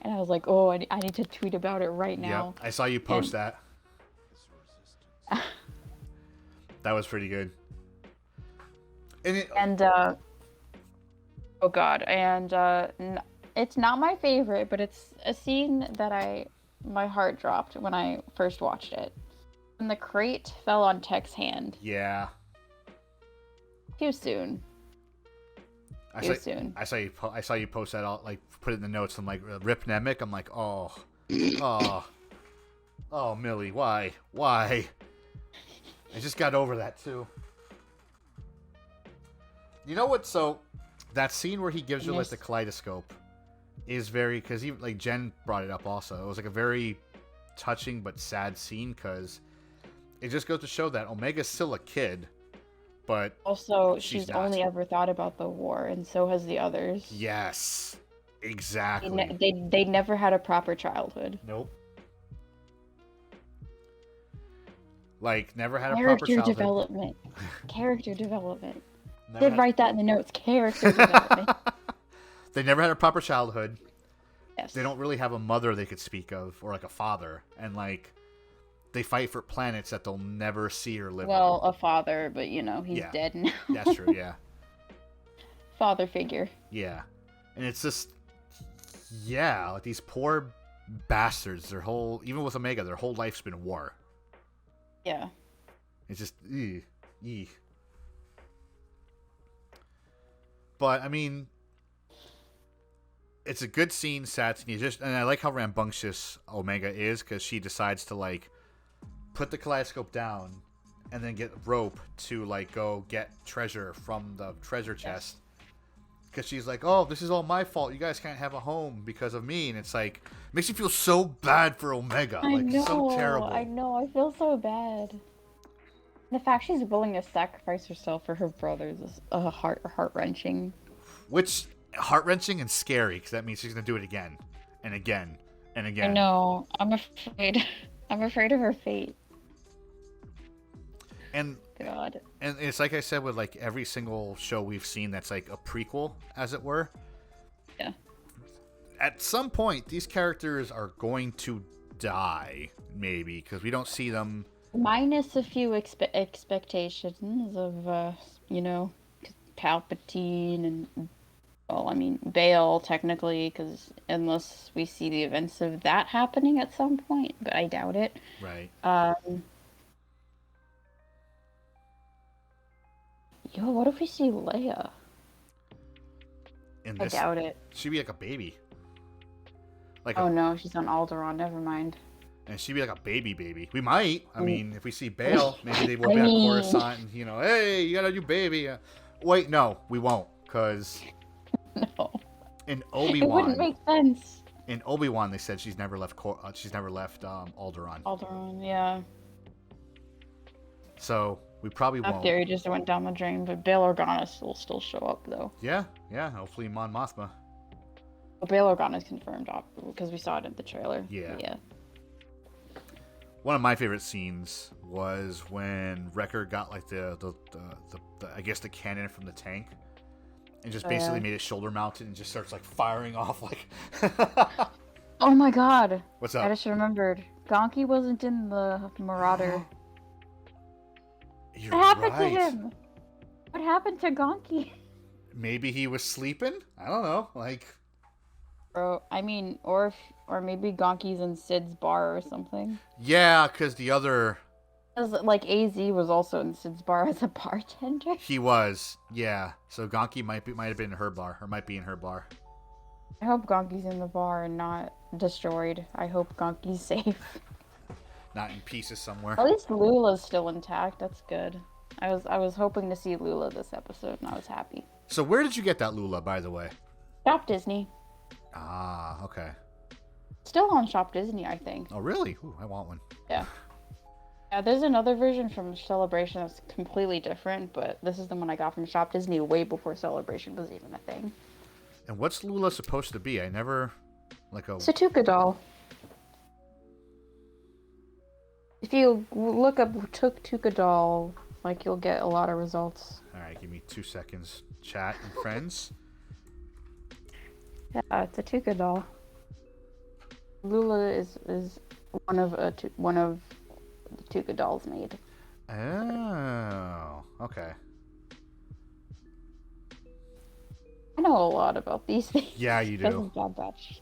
And I was like, oh, I need to tweet about it right Yep, now. I saw you post that. That was pretty good. And oh god, and it's not my favorite, but it's a scene that my heart dropped when I first watched it. When the crate fell on Tech's hand. Yeah. Too soon. Too soon. I saw you post that all, like, put it in the notes. I'm like, Rip Nemec. I'm like, oh, Millie, why? I just got over that too. You know what? So that scene where he gives her like the kaleidoscope is very, because even like Jen brought it up also. It was like a very touching but sad scene because it just goes to show that Omega's still a kid, but also she's only ever thought about the war, and so has the others. Yes, exactly. They never had a proper childhood. Nope. Like, never had a proper childhood. Character development. Did write that in the notes. Character development. They never had a proper childhood. Yes. They don't really have a mother they could speak of, or like a father, and like they fight for planets that they'll never see or live on. Well, a father, but he's dead now. That's true, yeah. Father figure. Yeah. And it's just, yeah, like these poor bastards, even with Omega, their whole life's been war. Yeah. It's just, eeh. But, I mean, it's a good scene, sad scene. And I like how rambunctious Omega is, because she decides to, like, put the kaleidoscope down and then get rope to, like, go get treasure from the treasure chest. Because she's like, oh, this is all my fault. You guys can't have a home because of me. And it's like, it makes you feel so bad for Omega. I know, so terrible. I know. I feel so bad. The fact she's willing to sacrifice herself for her brothers is heart-wrenching. Which, heart-wrenching and scary, because that means she's going to do it again. And again. And again. I know. I'm afraid. I'm afraid of her fate. And God. And it's like I said with like every single show we've seen that's like a prequel, as it were. Yeah. At some point, these characters are going to die, maybe, because we don't see them. Minus a few expectations of, Palpatine and, well, I mean, Bail, technically, because unless we see the events of that happening at some point, but I doubt it. Right. What if we see Leia? I doubt it. She'd be like a baby. No, she's on Alderaan. Never mind. And she'd be like a baby. We might. I mean, if we see Bail, maybe they will be on Coruscant and, hey, you gotta do baby. Wait, no, we won't, because no. In Obi-Wan, it wouldn't make sense. In Obi-Wan, they said she's never left Alderaan. Alderaan, yeah. So we probably won't. That theory just went down the drain, but Bail Organa will still show up, though. Yeah. Hopefully, Mon Mothma. Well, Bail Organa is confirmed, because we saw it in the trailer. Yeah. One of my favorite scenes was when Wrecker got like the I guess the cannon from the tank, and just basically made it shoulder mounted and just starts like firing off like. Oh my God! What's up? I just remembered. Gonki wasn't in the Marauder. You're what happened right. to him? What happened to Gonki? Maybe he was sleeping. I don't know. Like. Bro, I mean, or maybe Gonki's in Sid's bar or something. Yeah, because the other. Because like AZ was also in Sid's bar as a bartender. He was, yeah. So Gonki might have been in her bar, or might be in her bar. I hope Gonki's in the bar and not destroyed. I hope Gonki's safe. Not in pieces somewhere. At least Lula's still intact. That's good. I was hoping to see Lula this episode, and I was happy. So where did you get that Lula, by the way? Shop Disney. Ah, okay. Still on Shop Disney, I think. Oh, really? Ooh, I want one. Yeah. Yeah, there's another version from Celebration that's completely different, but this is the one I got from Shop Disney way before Celebration was even a thing. And what's Lula supposed to be? I never, It's a Tuca doll. If you look up Tuka doll, like you'll get a lot of results. All right, give me 2 seconds. Chat and friends. Yeah, it's a Tuka doll. Lula is one of the Tuka dolls made. Oh, okay. I know a lot about these things. Yeah, you Because do. of Bad Batch.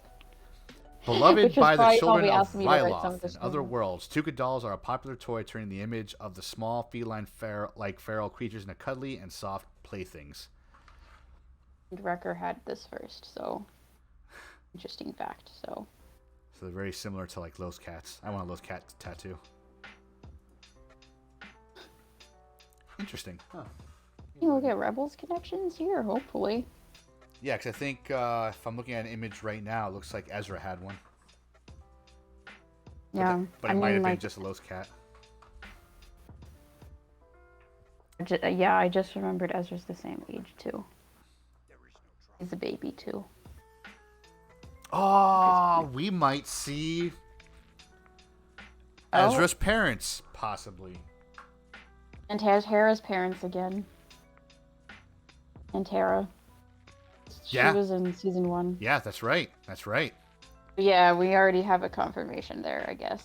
Beloved Which is by the probably children of asking me to write some of Ryloth this and other down. worlds, Tuca dolls are a popular toy turning the image of the small feline feral creatures into cuddly and soft playthings. Wrecker had this first, so interesting fact. So they're very similar to like Lowe's cats. I want a Lowe's cat tattoo. Interesting. Huh. we'll get Rebels connections here, hopefully. Yeah, because I think if I'm looking at an image right now, it looks like Ezra had one. Yeah, But it might have been just a Lowe's cat. Yeah, I just remembered Ezra's the same age too. He's a baby too. Oh, we might see Ezra's parents, possibly. And Hera's parents again. And Tara. She was in season 1. Yeah, that's right. That's right. Yeah, we already have a confirmation there, I guess.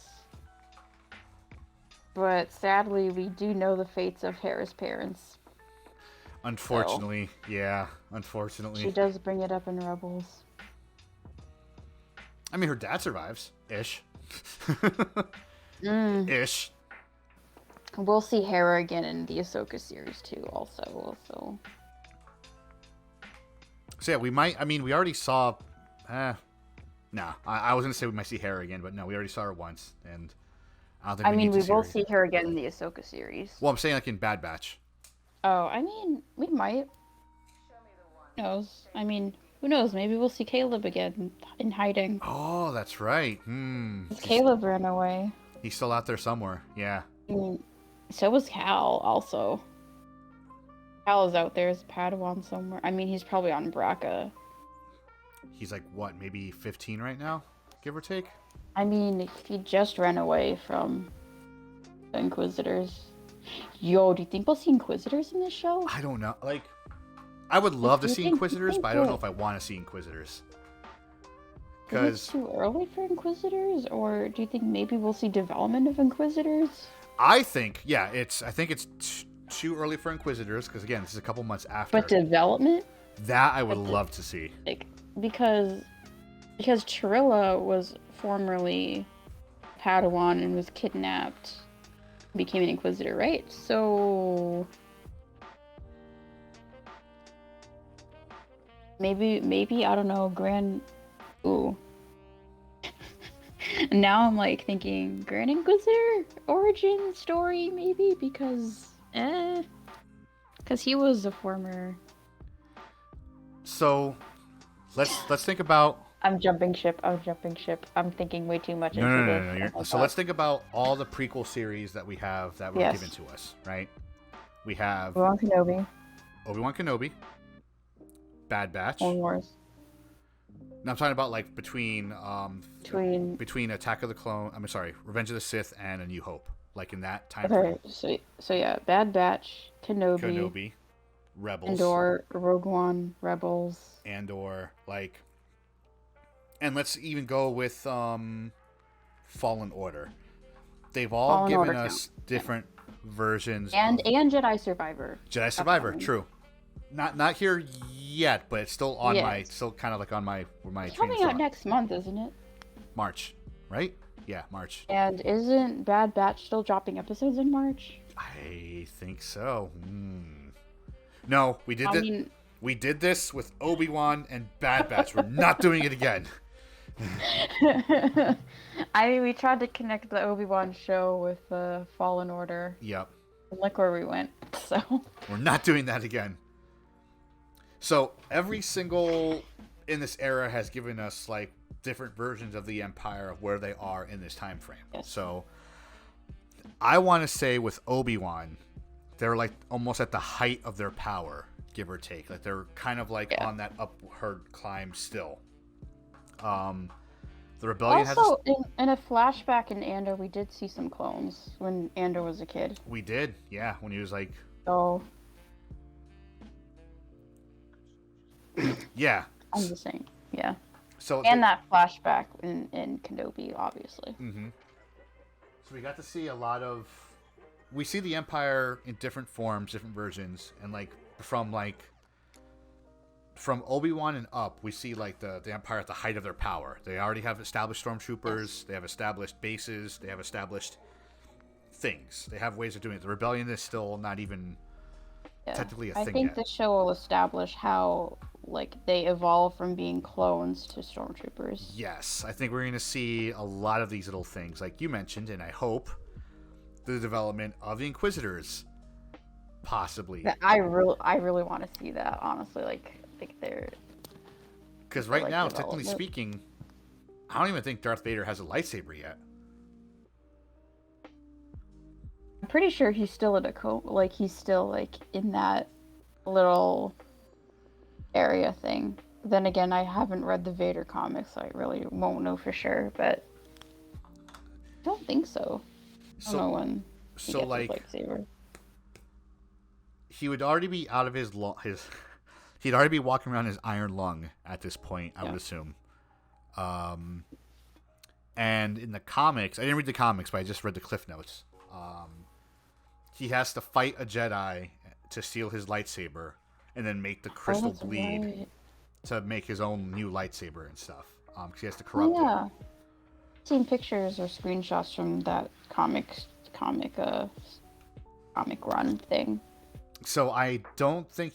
But sadly, we do know the fates of Hera's parents. Unfortunately, yeah. Unfortunately. She does bring it up in Rebels. I mean, her dad survives. Ish. Ish. We'll see Hera again in the Ahsoka series, too, also. So, yeah, we might... I mean, we already saw... I was going to say we might see Hera again, but no, we already saw her once, and I don't think we need to we will see her again in the Ahsoka series. Well, I'm saying like in Bad Batch. Oh, I mean, we might. Who knows? I mean, who knows? Maybe we'll see Caleb again in hiding. Oh, that's right. Caleb ran away. He's still out there somewhere, yeah. I mean, so was Cal, also. Cal is out there as a Padawan somewhere. I mean, he's probably on Braca. He's like, what, maybe 15 right now? Give or take? I mean, he just ran away from the Inquisitors. Yo, do you think we'll see Inquisitors in this show? I don't know. Like, I would love to see Inquisitors, but I don't know if I want to see Inquisitors. Is it too early for Inquisitors? Or do you think maybe we'll see development of Inquisitors? I think it's too early for Inquisitors, because again, this is a couple months after. But development? That I would love to see. Like, because Chirilla was formerly Padawan and was kidnapped, became an Inquisitor, right? So maybe I don't know, Ooh. Now I'm like thinking Grand Inquisitor origin story, maybe, because he was a former. So let's think about. I'm jumping ship. I'm thinking way too much into this. No. So let's think about all the prequel series that we have that were given to us, right? We have Obi-Wan Kenobi, Bad Batch. Clone Wars. No, I'm talking about like between Attack of the Clone. I'm sorry, Revenge of the Sith and A New Hope, like in that time frame. So yeah, Bad Batch, Kenobi, Rebels, Andor, Rogue One, Rebels, Andor, like, and let's even go with Fallen Order. They've all given us different versions. And Jedi Survivor. Jedi Survivor, true. Not here yet, but it's still on my, still kind of like on my It's coming out next month, isn't it? March, right? Yeah, March. And isn't Bad Batch still dropping episodes in March? I think so. No, we did this with Obi-Wan and Bad Batch. We're not doing it again. I mean, we tried to connect the Obi-Wan show with Fallen Order. Yep. And look where we went. So we're not doing that again. So every single in this era has given us like different versions of the Empire of where they are in this time frame. Yes. So I want to say with Obi-Wan, they're like almost at the height of their power, give or take. Like they're kind of like on that upward climb still. The rebellion has. Also, in a flashback in Andor, we did see some clones when Andor was a kid. We did, yeah, when he was like. So. Yeah. I'm just saying, yeah. So. And that flashback in Kenobi, obviously. Mm-hmm. So we got to see a lot of. We see the Empire in different forms, different versions, and from Obi-Wan and up, we see like the Empire at the height of their power. They already have established stormtroopers. Yes. They have established bases. They have established things. They have ways of doing it. The rebellion is still not even technically a thing yet. I think the show will establish how like they evolve from being clones to stormtroopers. Yes, I think we're going to see a lot of these little things, like you mentioned, and I hope the development of the Inquisitors, possibly. I really want to see that, honestly. Like they're. Because right now, technically speaking, I don't even think Darth Vader has a lightsaber yet. I'm pretty sure he's still in he's still in that little area thing. Then again, I haven't read the Vader comics, so I really won't know for sure, but I don't think so. I don't know when he gets his lightsaber. He would already be out of he'd already be walking around his iron lung at this point, I would assume. And in the comics, I didn't read the comics, but I just read the Cliff Notes. He has to fight a Jedi to steal his lightsaber and then make the crystal bleed to make his own new lightsaber and stuff. Because he has to corrupt it. I've seen pictures or screenshots from that comic run thing. So I don't think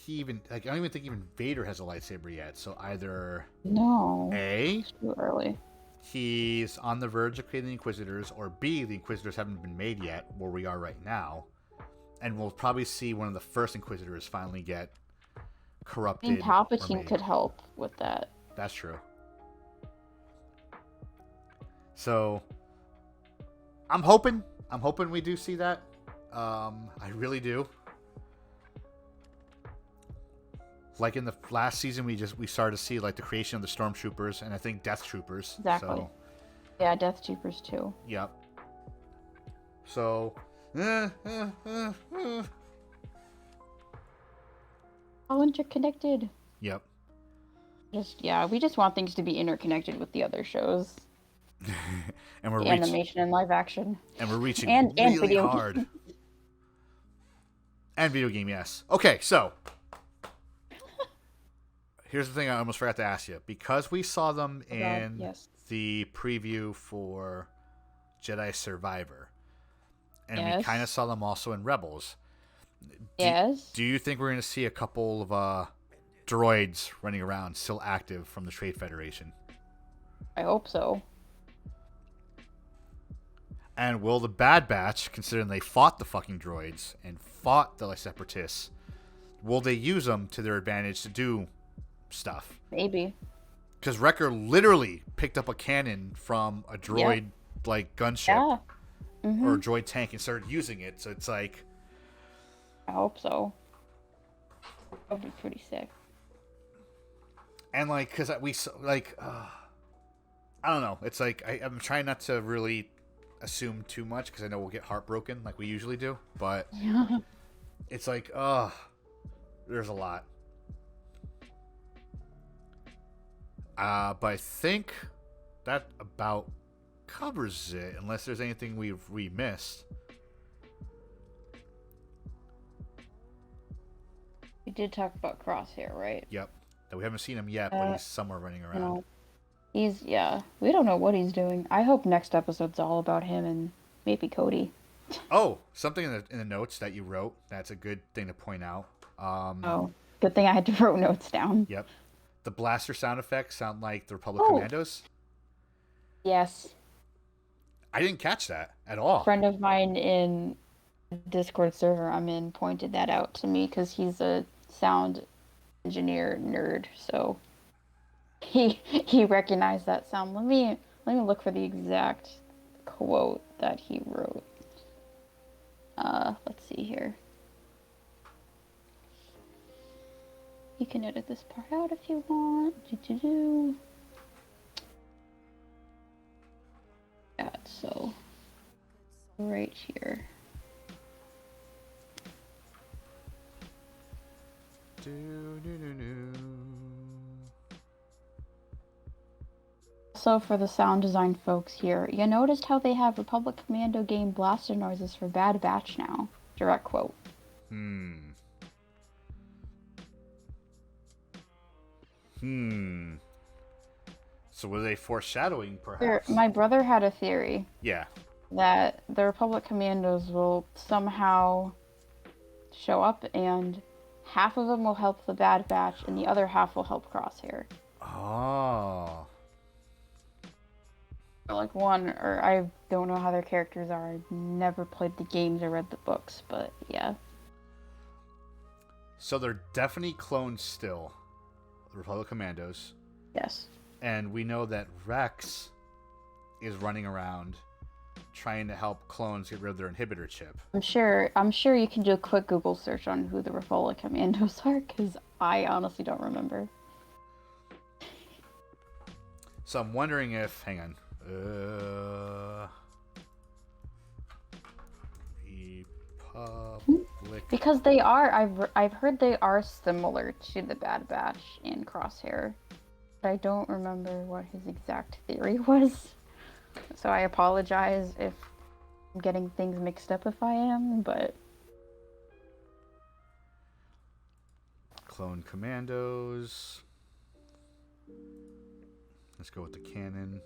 I don't even think even Vader has a lightsaber yet. So either it's too early. He's on the verge of creating the Inquisitors, or B, the Inquisitors haven't been made yet, where we are right now, and we'll probably see one of the first Inquisitors finally get corrupted. I mean, Palpatine could help with that. That's true. So I'm hoping we do see that. I really do. Like in the last season, we started to see like the creation of the Stormtroopers, and I think Death Troopers. Exactly. So, yeah, Death Troopers too. Yep. So. All interconnected. Yep. We just want things to be interconnected with the other shows. And we're animation and live action. And we're reaching and really video hard. Game. And video game, yes. Okay, so here's the thing I almost forgot to ask you. Because we saw them in the preview for Jedi Survivor, and we kind of saw them also in Rebels. Do you think we're going to see a couple of droids running around still active from the Trade Federation? I hope so. And will the Bad Batch, considering they fought the fucking droids and fought the Separatists, will they use them to their advantage to do stuff? Maybe. Because Wrecker literally picked up a cannon from a droid gunship or a droid tank and started using it. So it's like, I hope so. That would be pretty sick. And because I don't know. It's like I'm trying not to really assume too much because I know we'll get heartbroken like we usually do. But it's like, there's a lot. But I think that about covers it, unless there's anything we missed. We did talk about Crosshair, right? Yep. We haven't seen him yet, but he's somewhere running around. We don't know what he's doing. I hope next episode's all about him and maybe Cody. Oh, something in the notes that you wrote. That's a good thing to point out. Good thing I had to wrote notes down. Yep. The blaster sound effects sound like the Republic Commandos. Yes. I didn't catch that at all. A friend of mine in Discord server I'm in pointed that out to me because he's a sound engineer nerd, so he recognized that sound. Let me look for the exact quote that he wrote. Let's see here. You can edit this part out if you want. So, right here. So for the sound design folks here, you noticed how they have Republic Commando game blaster noises for Bad Batch now? Direct quote. So were they foreshadowing, perhaps? My brother had a theory. Yeah. That the Republic Commandos will somehow show up and half of them will help the Bad Batch and the other half will help Crosshair. Oh. Like one, or I don't know how their characters are. I've never played the games or read the books, but yeah. So they're definitely clones still, the Republic Commandos. Yes. And we know that Rex is running around trying to help clones get rid of their inhibitor chip. I'm sure you can do a quick Google search on who the Republic Commandos are, because I honestly don't remember. So I'm wondering if, hang on, Republic. Because they are, I've heard they are similar to the Bad Batch and Crosshair. But I don't remember what his exact theory was. So I apologize if I'm getting things mixed up if I am, but... Clone Commandos. Let's go with the canon.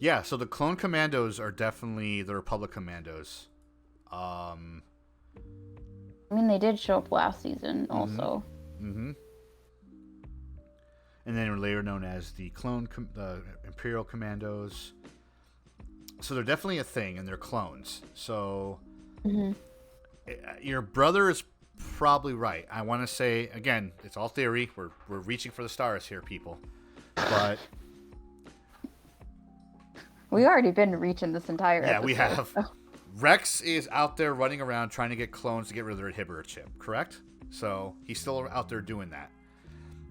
Yeah, so the Clone Commandos are definitely the Republic Commandos. I mean, they did show up last season also. Mm-hmm. And then later known as the the Imperial Commandos. So they're definitely a thing, and they're clones. So your brother is probably right. I want to say, again, it's all theory. We're reaching for the stars here, people. But... We've already been reaching this entire episode. Yeah, we have. Oh. Rex is out there running around trying to get clones to get rid of their inhibitor chip, correct? So he's still out there doing that.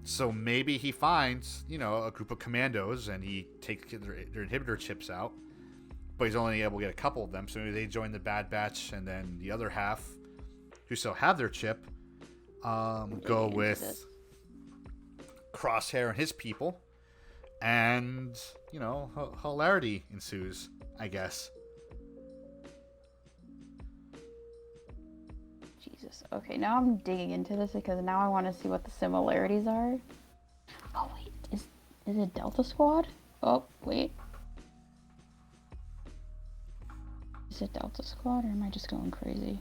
So maybe he finds, a group of commandos and he takes their inhibitor chips out, but he's only able to get a couple of them. So maybe they join the Bad Batch, and then the other half, who still have their chip, go with Crosshair and his people, and hilarity ensues, I guess. Jesus. Okay, now I'm digging into this because now I want to see what the similarities are. Oh wait, is it Delta Squad? Oh wait. Is it Delta Squad or am I just going crazy?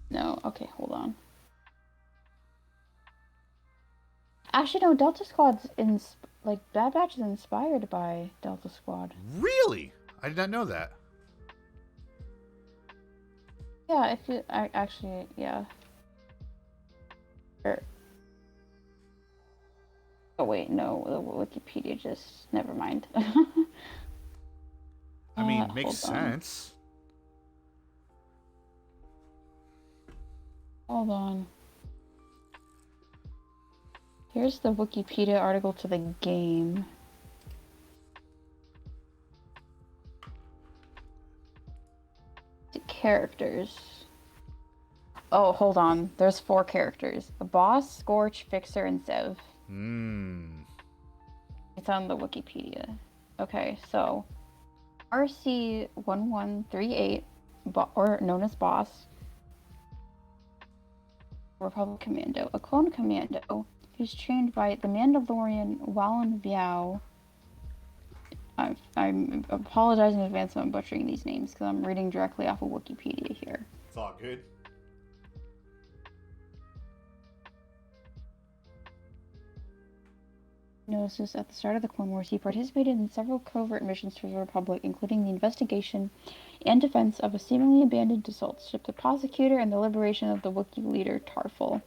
No, okay, hold on. Actually, no, Delta Squad's Bad Batch is inspired by Delta Squad. Really? I did not know that. Yeah, yeah. Oh wait, no, the Wikipedia just, never mind. I mean, makes sense. Hold on. Here's the Wikipedia article to the game. Characters. Oh, hold on. There's 4 characters. A boss, Scorch, Fixer, and Zev. It's on the Wikipedia. Okay, so RC1138, or known as Boss, Republic Commando, a clone commando who's trained by the Mandalorian Wallen Viao. I'm apologizing in advance if I'm butchering these names because I'm reading directly off of Wikipedia here. It's all good. Notices at the start of the Clone Wars, he participated in several covert missions for the Republic, including the investigation and defense of a seemingly abandoned assault ship, the Prosecutor, and the liberation of the Wookiee leader Tarful.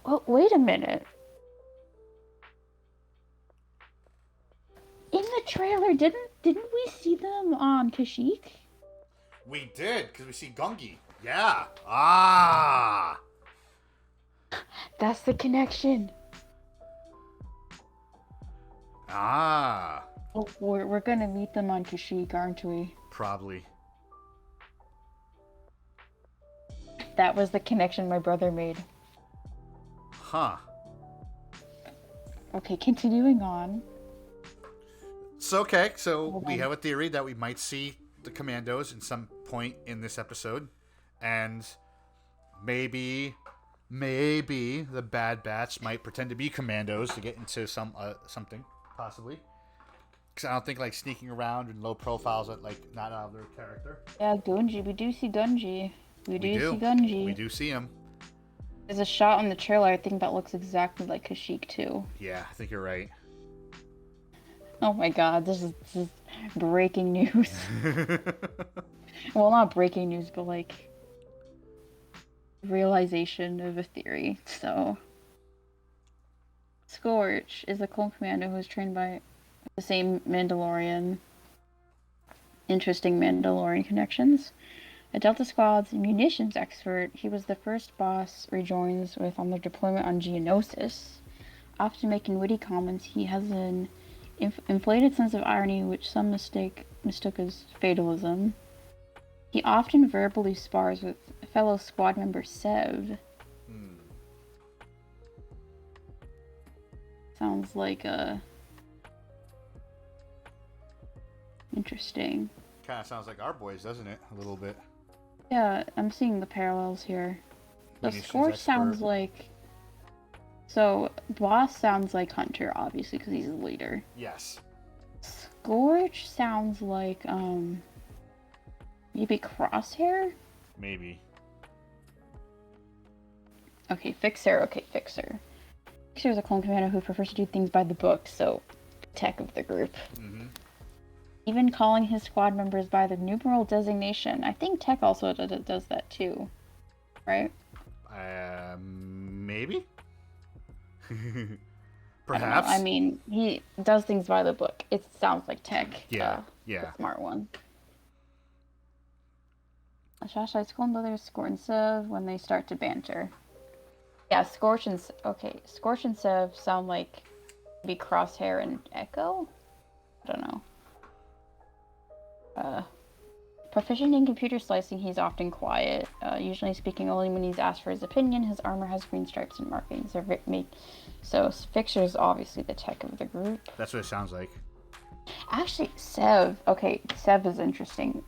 Oh, wait a minute. In the trailer, didn't we see them on Kashyyyk? We did, because we see Gungi. Yeah. Ah. That's the connection. Ah, Oh, we're gonna meet them on Kashyyyk, aren't we? probably. That was the connection my brother made. Huh. Okay, continuing on. So, okay, so Hold we on. have a theory that we might see the commandos in some point in this episode. And maybe the Bad Batch might pretend to be commandos to get into something, possibly. Because I don't think, like, sneaking around in low profiles are, like, not out of their character. Yeah, Gunji. We do see Gunji. We do see We Gunji. do see him. There's a shot on the trailer, I think, that looks exactly like Kashyyyk, too. Yeah, I think you're right. Oh my god, this is breaking news. Well, not breaking news, but, like, realization of a theory. So, Scorch is a clone commando who is trained by the same Mandalorian. Interesting Mandalorian connections. A Delta Squad's munitions expert, he was the first boss rejoins with on their deployment on Geonosis. Often making witty comments, he has an inflated sense of irony which some mistook as fatalism. He often verbally spars with fellow squad member Sev. Sounds like interesting. Kind of sounds like our boys, doesn't it? A little bit. Yeah, I'm seeing the parallels here. The Munitions Scorch expert. sounds like... So, Boss sounds like Hunter, obviously, because he's the leader. Yes. Scorch sounds like, maybe Crosshair? Maybe. Okay, Fixer. Fixer is a clone commander who prefers to do things by the book, so tech of the group. Mm-hmm. Even calling his squad members by the numeral designation. I think Tech also does that too, right? Maybe? Perhaps. I mean, he does things by the book. It sounds like Tech. Yeah. The smart one. Shashai's clone brothers, Scorch and Sev, when they start to banter. Yeah, Scorch and Sev sound like maybe Crosshair and Echo? I don't know. Proficient in computer slicing, he's often quiet, usually speaking only when he's asked for his opinion. His armor has green stripes and markings. So Fixer is obviously the tech of the group. That's what it sounds like. Actually, Sev is interesting.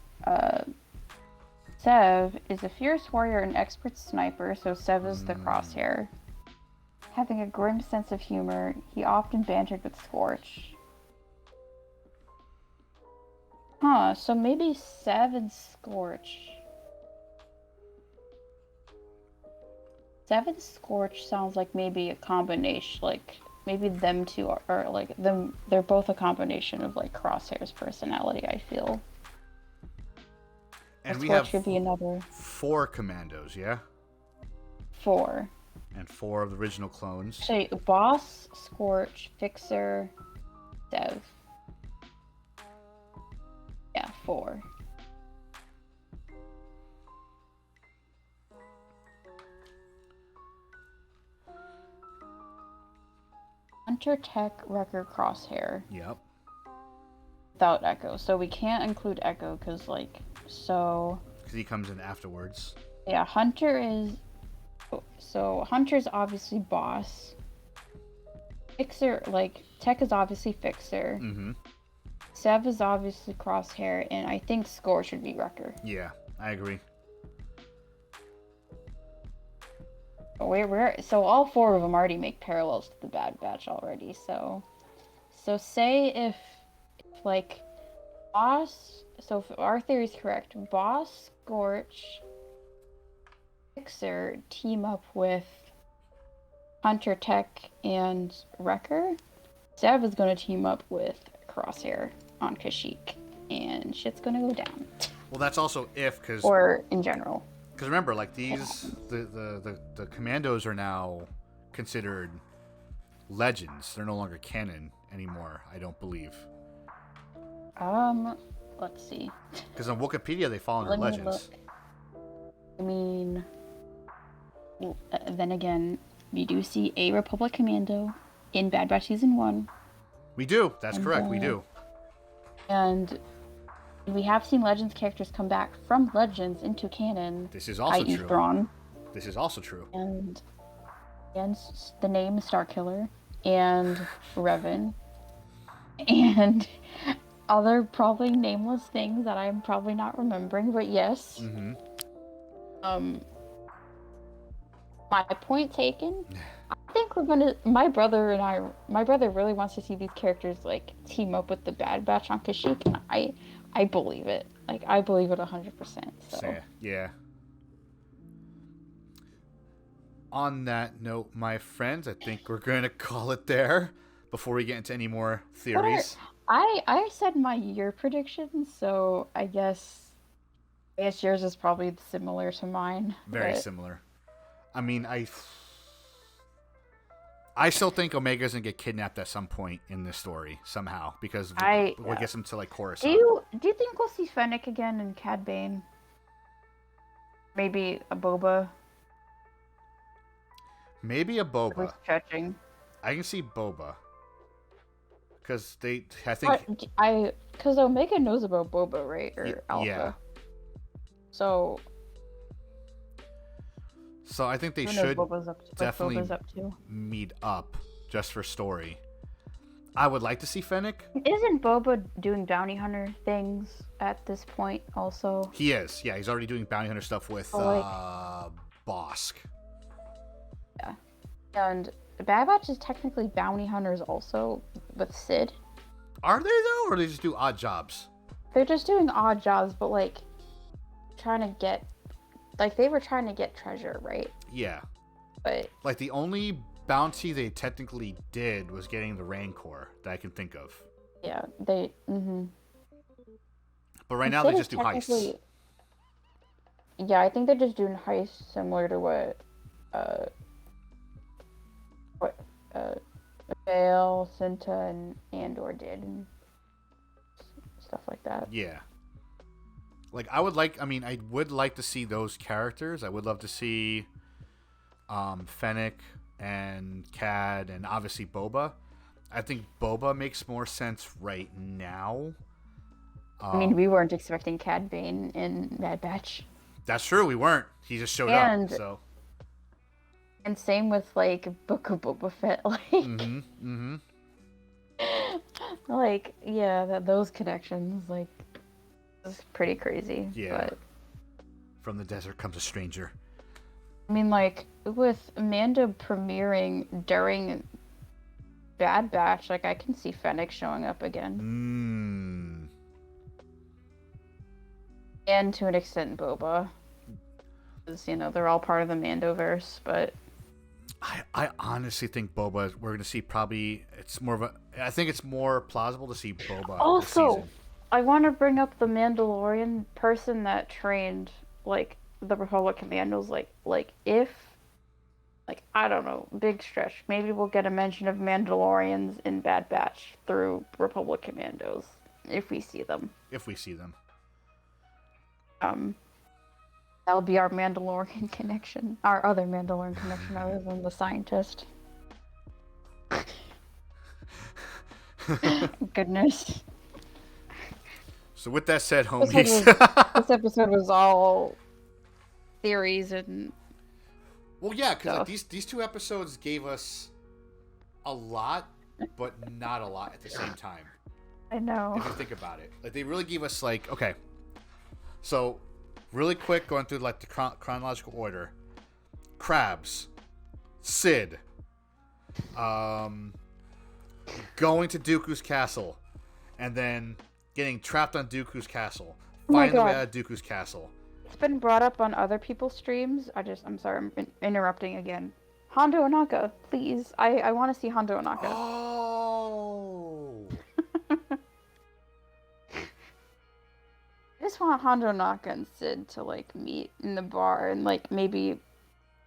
Sev is a fierce warrior and expert sniper, so Sev is the Crosshair. Having a grim sense of humor, he often bantered with Scorch. Huh, so maybe Sev and Scorch. Sev and Scorch sounds like maybe a combination, like, maybe them two are like, they're both a combination of, like, Crosshair's personality, I feel. And we Scorch have should be another. 4 commandos, yeah? 4. And 4 of the original clones. So, Boss, Scorch, Fixer, Sev. Yeah, 4. Hunter, Tech, Wrecker, Crosshair. Yep. Without Echo. So we can't include Echo because, like, so... Because he comes in afterwards. Yeah, Hunter is... So Hunter's obviously Boss. Fixer, like, Tech is obviously Fixer. Mm-hmm. Sev is obviously Crosshair, and I think Score should be Wrecker. Yeah, I agree. So all 4 of them already make parallels to the Bad Batch already. So say if like Boss. So if our theory is correct, Boss, Scorch, Fixer team up with Hunter, Tech, and Wrecker. Sev is going to team up with Crosshair on Kashyyyk, and shit's gonna go down. Well, that's also if, because... Or in general. Because remember, like, these... The commandos are now considered legends. They're no longer canon anymore, I don't believe. Let's see. Because on Wikipedia, they fall under legends. Look. I mean... then again, we do see a Republic Commando in Bad Batch Season 1. We do. That's And, correct. We do. And we have seen Legends characters come back from Legends into canon. This is also i.e. true. Thrawn. This is also true. And the name Starkiller and Revan and other probably nameless things that I'm probably not remembering, but yes. Mm-hmm. My point taken. I think we're gonna. My brother really wants to see these characters like team up with the Bad Batch on Kashyyyk, and I believe it. Like I believe it 100%. So yeah. On that note, my friends, I think we're gonna call it there before we get into any more theories. I said my year prediction, so I guess yours is probably similar to mine. Very similar. I mean, I still think Omega's gonna get kidnapped at some point in this story somehow because what gets him to like Coruscant. Do you think we'll see Fennec again in Cad Bane? Maybe a Boba. Maybe a Boba. Stretching. I can see Boba. Because I think because Omega knows about Boba, right? Or Alpha. Yeah. So I think they should definitely meet up just for story. I would like to see Fennec. Isn't Boba doing bounty hunter things at this point also? He is. Yeah, he's already doing bounty hunter stuff with Bosk. Yeah. And Bad Batch is technically bounty hunters also with Sid. Are they though, or they just do odd jobs? They're just doing odd jobs, but like trying to get, like they were trying to get treasure, right? Yeah. But like the only bounty they technically did was getting the Rancor that I can think of. Yeah, they. Mm-hmm. But right now they just do heists. Yeah, I think they're just doing heists similar to what Vale, Cinta, and Andor did, and stuff like that. Yeah. Like I would like to see those characters. I would love to see Fennec and Cad and obviously Boba. I think Boba makes more sense right now. I mean, we weren't expecting Cad Bane in Bad Batch. That's true, we weren't. He just showed up, so. And same with, like, Book of Boba Fett, like... Mm-hmm. Like, yeah, those connections, like, it's pretty crazy. Yeah. But... From the desert comes a stranger. I mean, like, with Amanda premiering during Bad Batch, like, I can see Fennec showing up again. And to an extent, Boba. Because, you know, they're all part of the Mandoverse, but... I honestly think Boba, we're going to see probably, I think it's more plausible to see Boba also, this season. I want to bring up the Mandalorian person that trained, like, the Republic Commandos, like, if, like, I don't know, big stretch, maybe we'll get a mention of Mandalorians in Bad Batch through Republic Commandos, if we see them. That'll be our Mandalorian connection. Our other Mandalorian connection other than the scientist. Goodness. So with that said, homies... This episode was all theories and... Well, yeah, because like, these two episodes gave us a lot, but not a lot at the same time. I know. If you think about it. Like, they really gave us, like... Okay. So... Really quick, going through like the chronological order. Krabs, Sid, going to Dooku's castle, and then getting trapped on Dooku's castle. Finding the way out of Dooku's castle. It's been brought up on other people's streams. I'm sorry, I'm interrupting again. Hondo Ohnaka, please. I want to see Hondo Ohnaka. Oh. I just want Hondo Ohnaka and Sid to, like, meet in the bar and, like, maybe,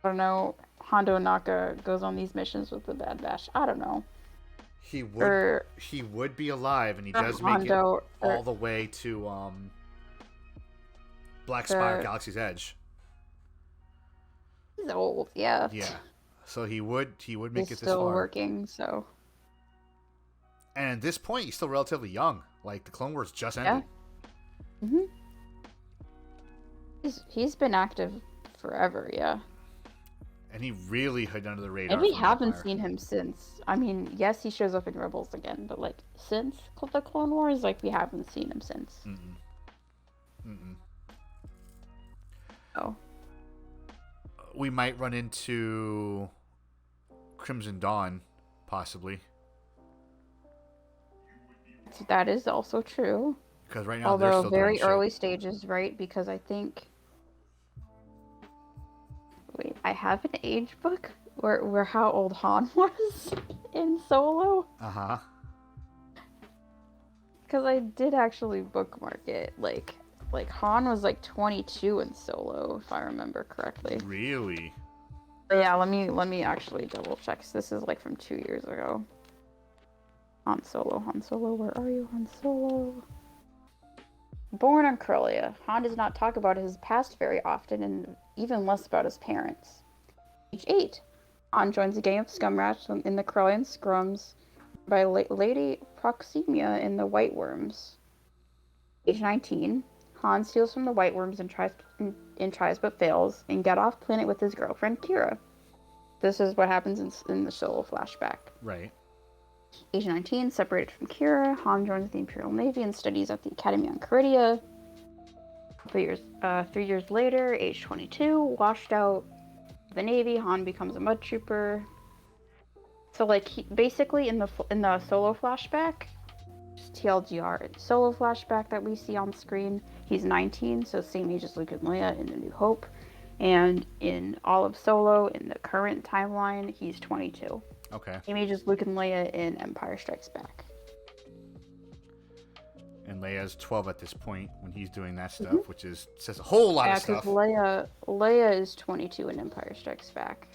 I don't know, Hondo Ohnaka goes on these missions with the Bad Batch. I don't know. He would be alive, and he does make it all the way to Black Spire, Galaxy's Edge. He's old, yeah. Yeah. So he would make it this far. He's still working, so. And at this point, he's still relatively young. Like, the Clone Wars just Yeah. ended. He's been active forever, yeah. And he really hid under the radar. And we from haven't Empire. seen him since. I mean, yes, he shows up in Rebels again, but like since the Clone Wars, like we haven't seen him since. Oh. We might run into Crimson Dawn, possibly. That is also true. Because right now Although they're still very doing shit. early stages, right? Because I think. Wait, I have an age book where how old Han was in Solo. Because I did actually bookmark it. Like Han was like 22 in Solo, if I remember correctly. Really? But yeah, let me actually double check. This is like from 2 years ago. Han Solo, where are you, Han Solo? Born on Corellia, Han does not talk about his past very often, and even less about his parents. Age 8, Han joins a gang of scumrats in the Corellian scrums by Lady Proximia in the White Worms. Age 19, Han steals from the White Worms and tries but fails, and get off planet with his girlfriend Kira. This is what happens in the Solo flashback. Right. Age 19, separated from Kira, Han joins the Imperial Navy and studies at the Academy on Caridia. 3 years later, age 22, washed out of the Navy, Han becomes a mud trooper. So, like, basically in the Solo flashback, just TLDR, Solo flashback that we see on screen, he's 19, so same age as Luke and Leia in A New Hope. And in all of Solo, in the current timeline, he's 22. Okay. Same age as Luke and Leia in Empire Strikes Back. And Leia's 12 at this point when he's doing that stuff, which says a whole lot of stuff. Yeah, because Leia is 22 in Empire Strikes Back.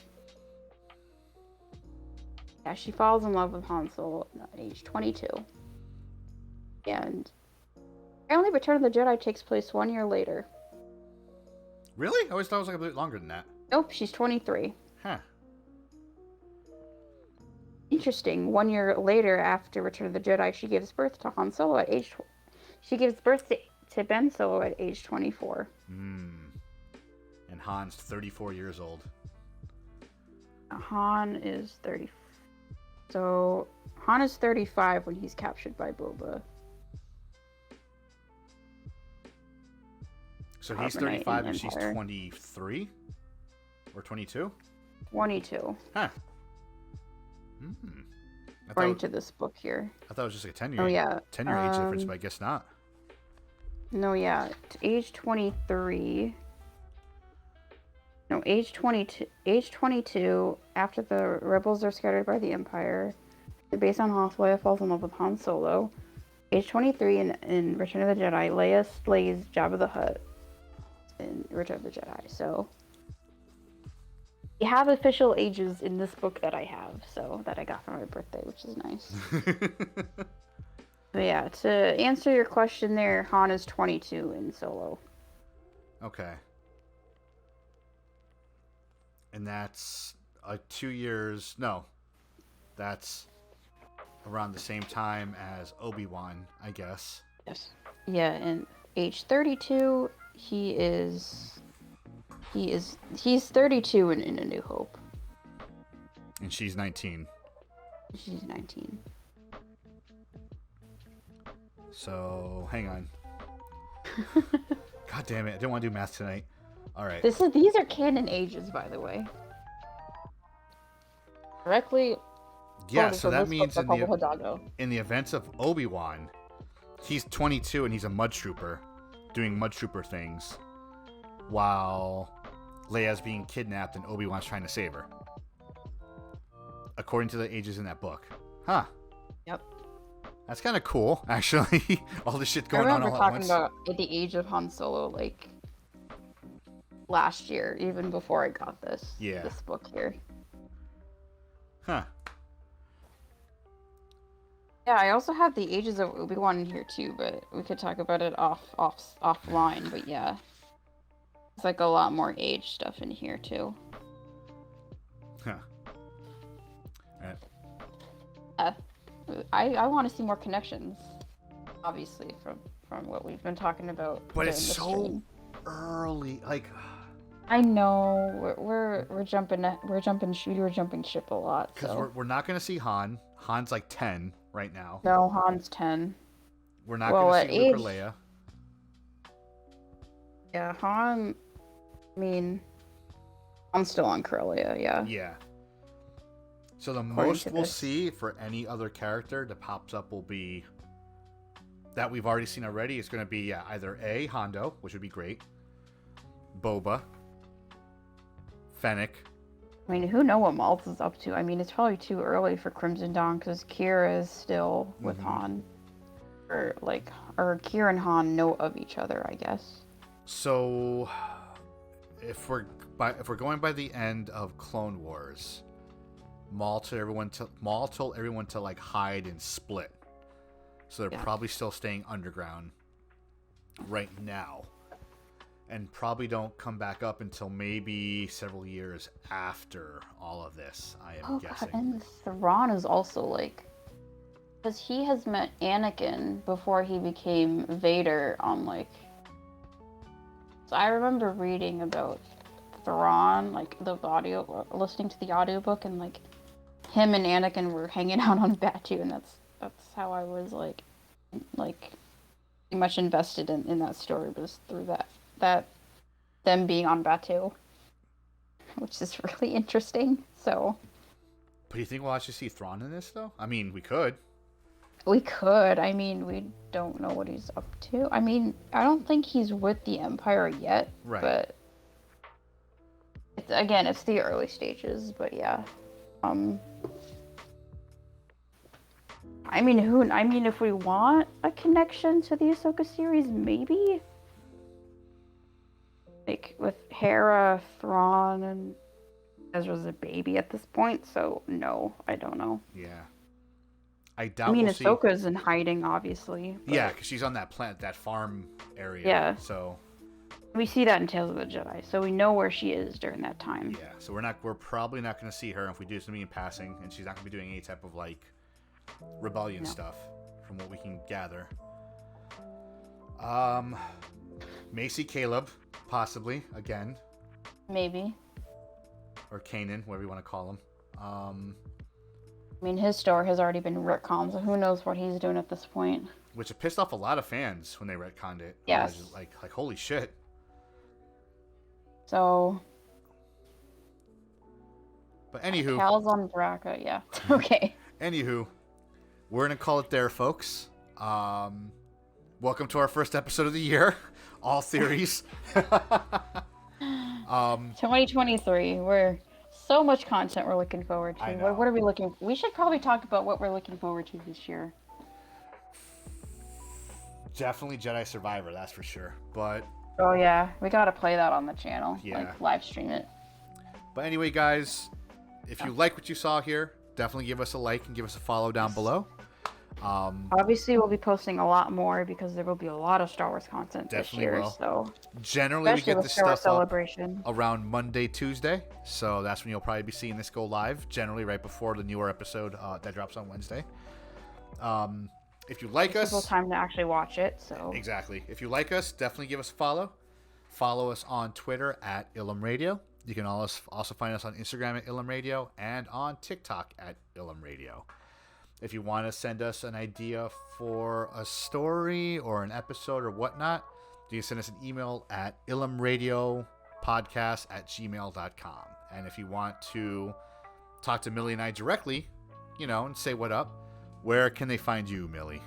Yeah, she falls in love with Han Solo at age 22. And apparently Return of the Jedi takes place 1 year later. Really? I always thought it was like a bit longer than that. Nope, she's 23. Huh. Interesting. 1 year later, after Return of the Jedi, she gives birth to Han Solo at age... She gives birth to Ben Solo at age 24. And Han's 34 years old. Han is 30. So, Han is 35 when he's captured by Boba. So he's 35 and she's 23? Or 22? 22. Huh. According to this book here. I thought it was just like a 10-year, Oh, yeah. 10-year age difference, but I guess not. No, yeah. Age 23. No, age 22. Age 22, after the rebels are scattered by the Empire, based on Hoth, Leia falls in love with Han Solo. Age 23 in Return of the Jedi, Leia slays Jabba the Hutt in Return of the Jedi. So we have official ages in this book that I have, so that I got for my birthday, which is nice. But yeah, to answer your question there, Han is 22 in Solo. Okay. And that's 2 years... No. That's around the same time as Obi-Wan, I guess. Yes. Yeah, and age 32, he's 32 in A New Hope. And she's 19. She's 19. So, hang on. God damn it, I didn't want to do math tonight. Alright. These are canon ages, by the way. Directly. Yeah, so that means in Hidalgo. In the events of Obi-Wan, he's 22 and he's a mud trooper, doing mud trooper things, while Leia's being kidnapped and Obi-Wan's trying to save her. According to the ages in that book. Huh. Yep. That's kind of cool, actually. All this shit going on all at once. I remember talking about the age of Han Solo, like, last year, even before I got this book here. Huh. Yeah, I also have the ages of Obi-Wan in here too, but we could talk about it offline. But yeah, it's like a lot more age stuff in here too. Huh. Alright. I want to see more connections, obviously, from what we've been talking about. But it's so early. Like, I know we're jumping ship a lot. Because so. we're not going to see Han. Han's like 10 right now. No, Han's 10. We're not going to see Luke or age, Leia. Yeah, Han. I mean, I'm still on Corellia. Yeah. Yeah. So the According most we'll see for any other character that pops up will be that we've already seen already. It's going to be either A, Hondo, which would be great, Boba, Fennec. I mean, who knows what Maltz is up to? I mean, it's probably too early for Crimson Dawn because Kira is still with Han, or Kira and Han know of each other, I guess. So, if we're going by the end of Clone Wars, Maul told everyone to like hide and split. So they're probably still staying underground right now, and probably don't come back up until maybe several years after all of this. I am guessing. God, and Thrawn is also like, because he has met Anakin before he became Vader on like. So I remember reading about Thrawn, like listening to the audiobook, and like him and Anakin were hanging out on Batu, and that's how I was like pretty much invested in that story, was through that them being on Batu, which is really interesting. So. But do you think we'll actually see Thrawn in this though? I mean, we could. We could. I mean, we don't know what he's up to. I mean, I don't think he's with the Empire yet. Right. But it's the early stages. But yeah. I mean, if we want a connection to the Ahsoka series, maybe. Like with Hera, Thrawn, and Ezra's a baby at this point, so no, I don't know. Yeah. I doubt. I mean, Ahsoka's in hiding, obviously. But... Yeah, because she's on that planet, that farm area. Yeah. So. We see that in Tales of the Jedi, so we know where she is during that time. Yeah, so we're probably not going to see her if we do something in passing, and she's not going to be doing any type of like rebellion stuff, from what we can gather. Macy Caleb, possibly again. Maybe. Or Kanan, whatever you want to call him. I mean, his story has already been retconned, so who knows what he's doing at this point. Which it pissed off a lot of fans when they retconned it. Yes. Like holy shit. So. But anywho. Cal's on Braca, yeah. Okay. Anywho, we're gonna call it there, folks. Welcome to our first episode of the year. All theories. 2023. We're so much content we're looking forward to. What are we looking for? We should probably talk about what we're looking forward to this year. Definitely Jedi Survivor, that's for sure. But oh yeah, we gotta play that on the channel. Yeah. Like live stream it. But anyway, guys, if you like what you saw here, definitely give us a like and give us a follow down below. Obviously, we'll be posting a lot more because there will be a lot of Star Wars content this year. Will. So generally, we get this stuff celebration up around Monday, Tuesday. So that's when you'll probably be seeing this go live. Generally, right before the newer episode that drops on Wednesday. If you like us, time to actually watch it. So exactly. If you like us, definitely give us a follow. Follow us on Twitter at Ilum Radio. You can also find us on Instagram at Ilum Radio and on TikTok at Ilum Radio. If you want to send us an idea for a story or an episode or whatnot, you can send us an email at ilumradiopodcast@gmail.com. And if you want to talk to Millie and I directly, and say what up, where can they find you, Millie?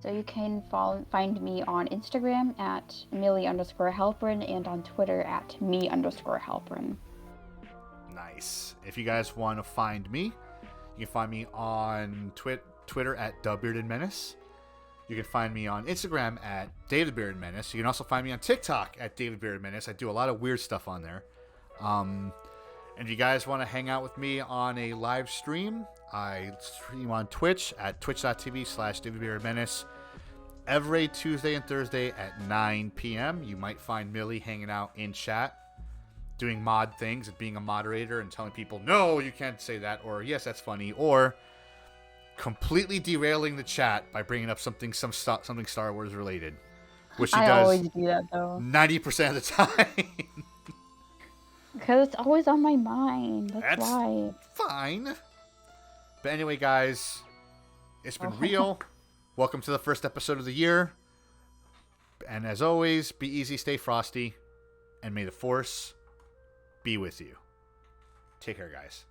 So you can find me on Instagram at Millie_Halprin and on Twitter at me_Halprin. Nice. If you guys want to find me, you can find me on Twitter at TheBeardedMenace. You can find me on Instagram at DavidBeardedMenace. You can also find me on TikTok at DavidBeardedMenace. I do a lot of weird stuff on there. And if you guys want to hang out with me on a live stream, I stream on Twitch at twitch.tv/DavidBeardedMenace every Tuesday and Thursday at 9 p.m. You might find Millie hanging out in chat, doing mod things and being a moderator and telling people, no, you can't say that, or yes, that's funny, or completely derailing the chat by bringing up something Star Wars related, which she I does always do that though. 90% of the time. Because it's always on my mind. That's why. Fine. But anyway, guys, it's been real. Welcome to the first episode of the year. And as always, be easy, stay frosty, and may the Force be with you. Take care, guys.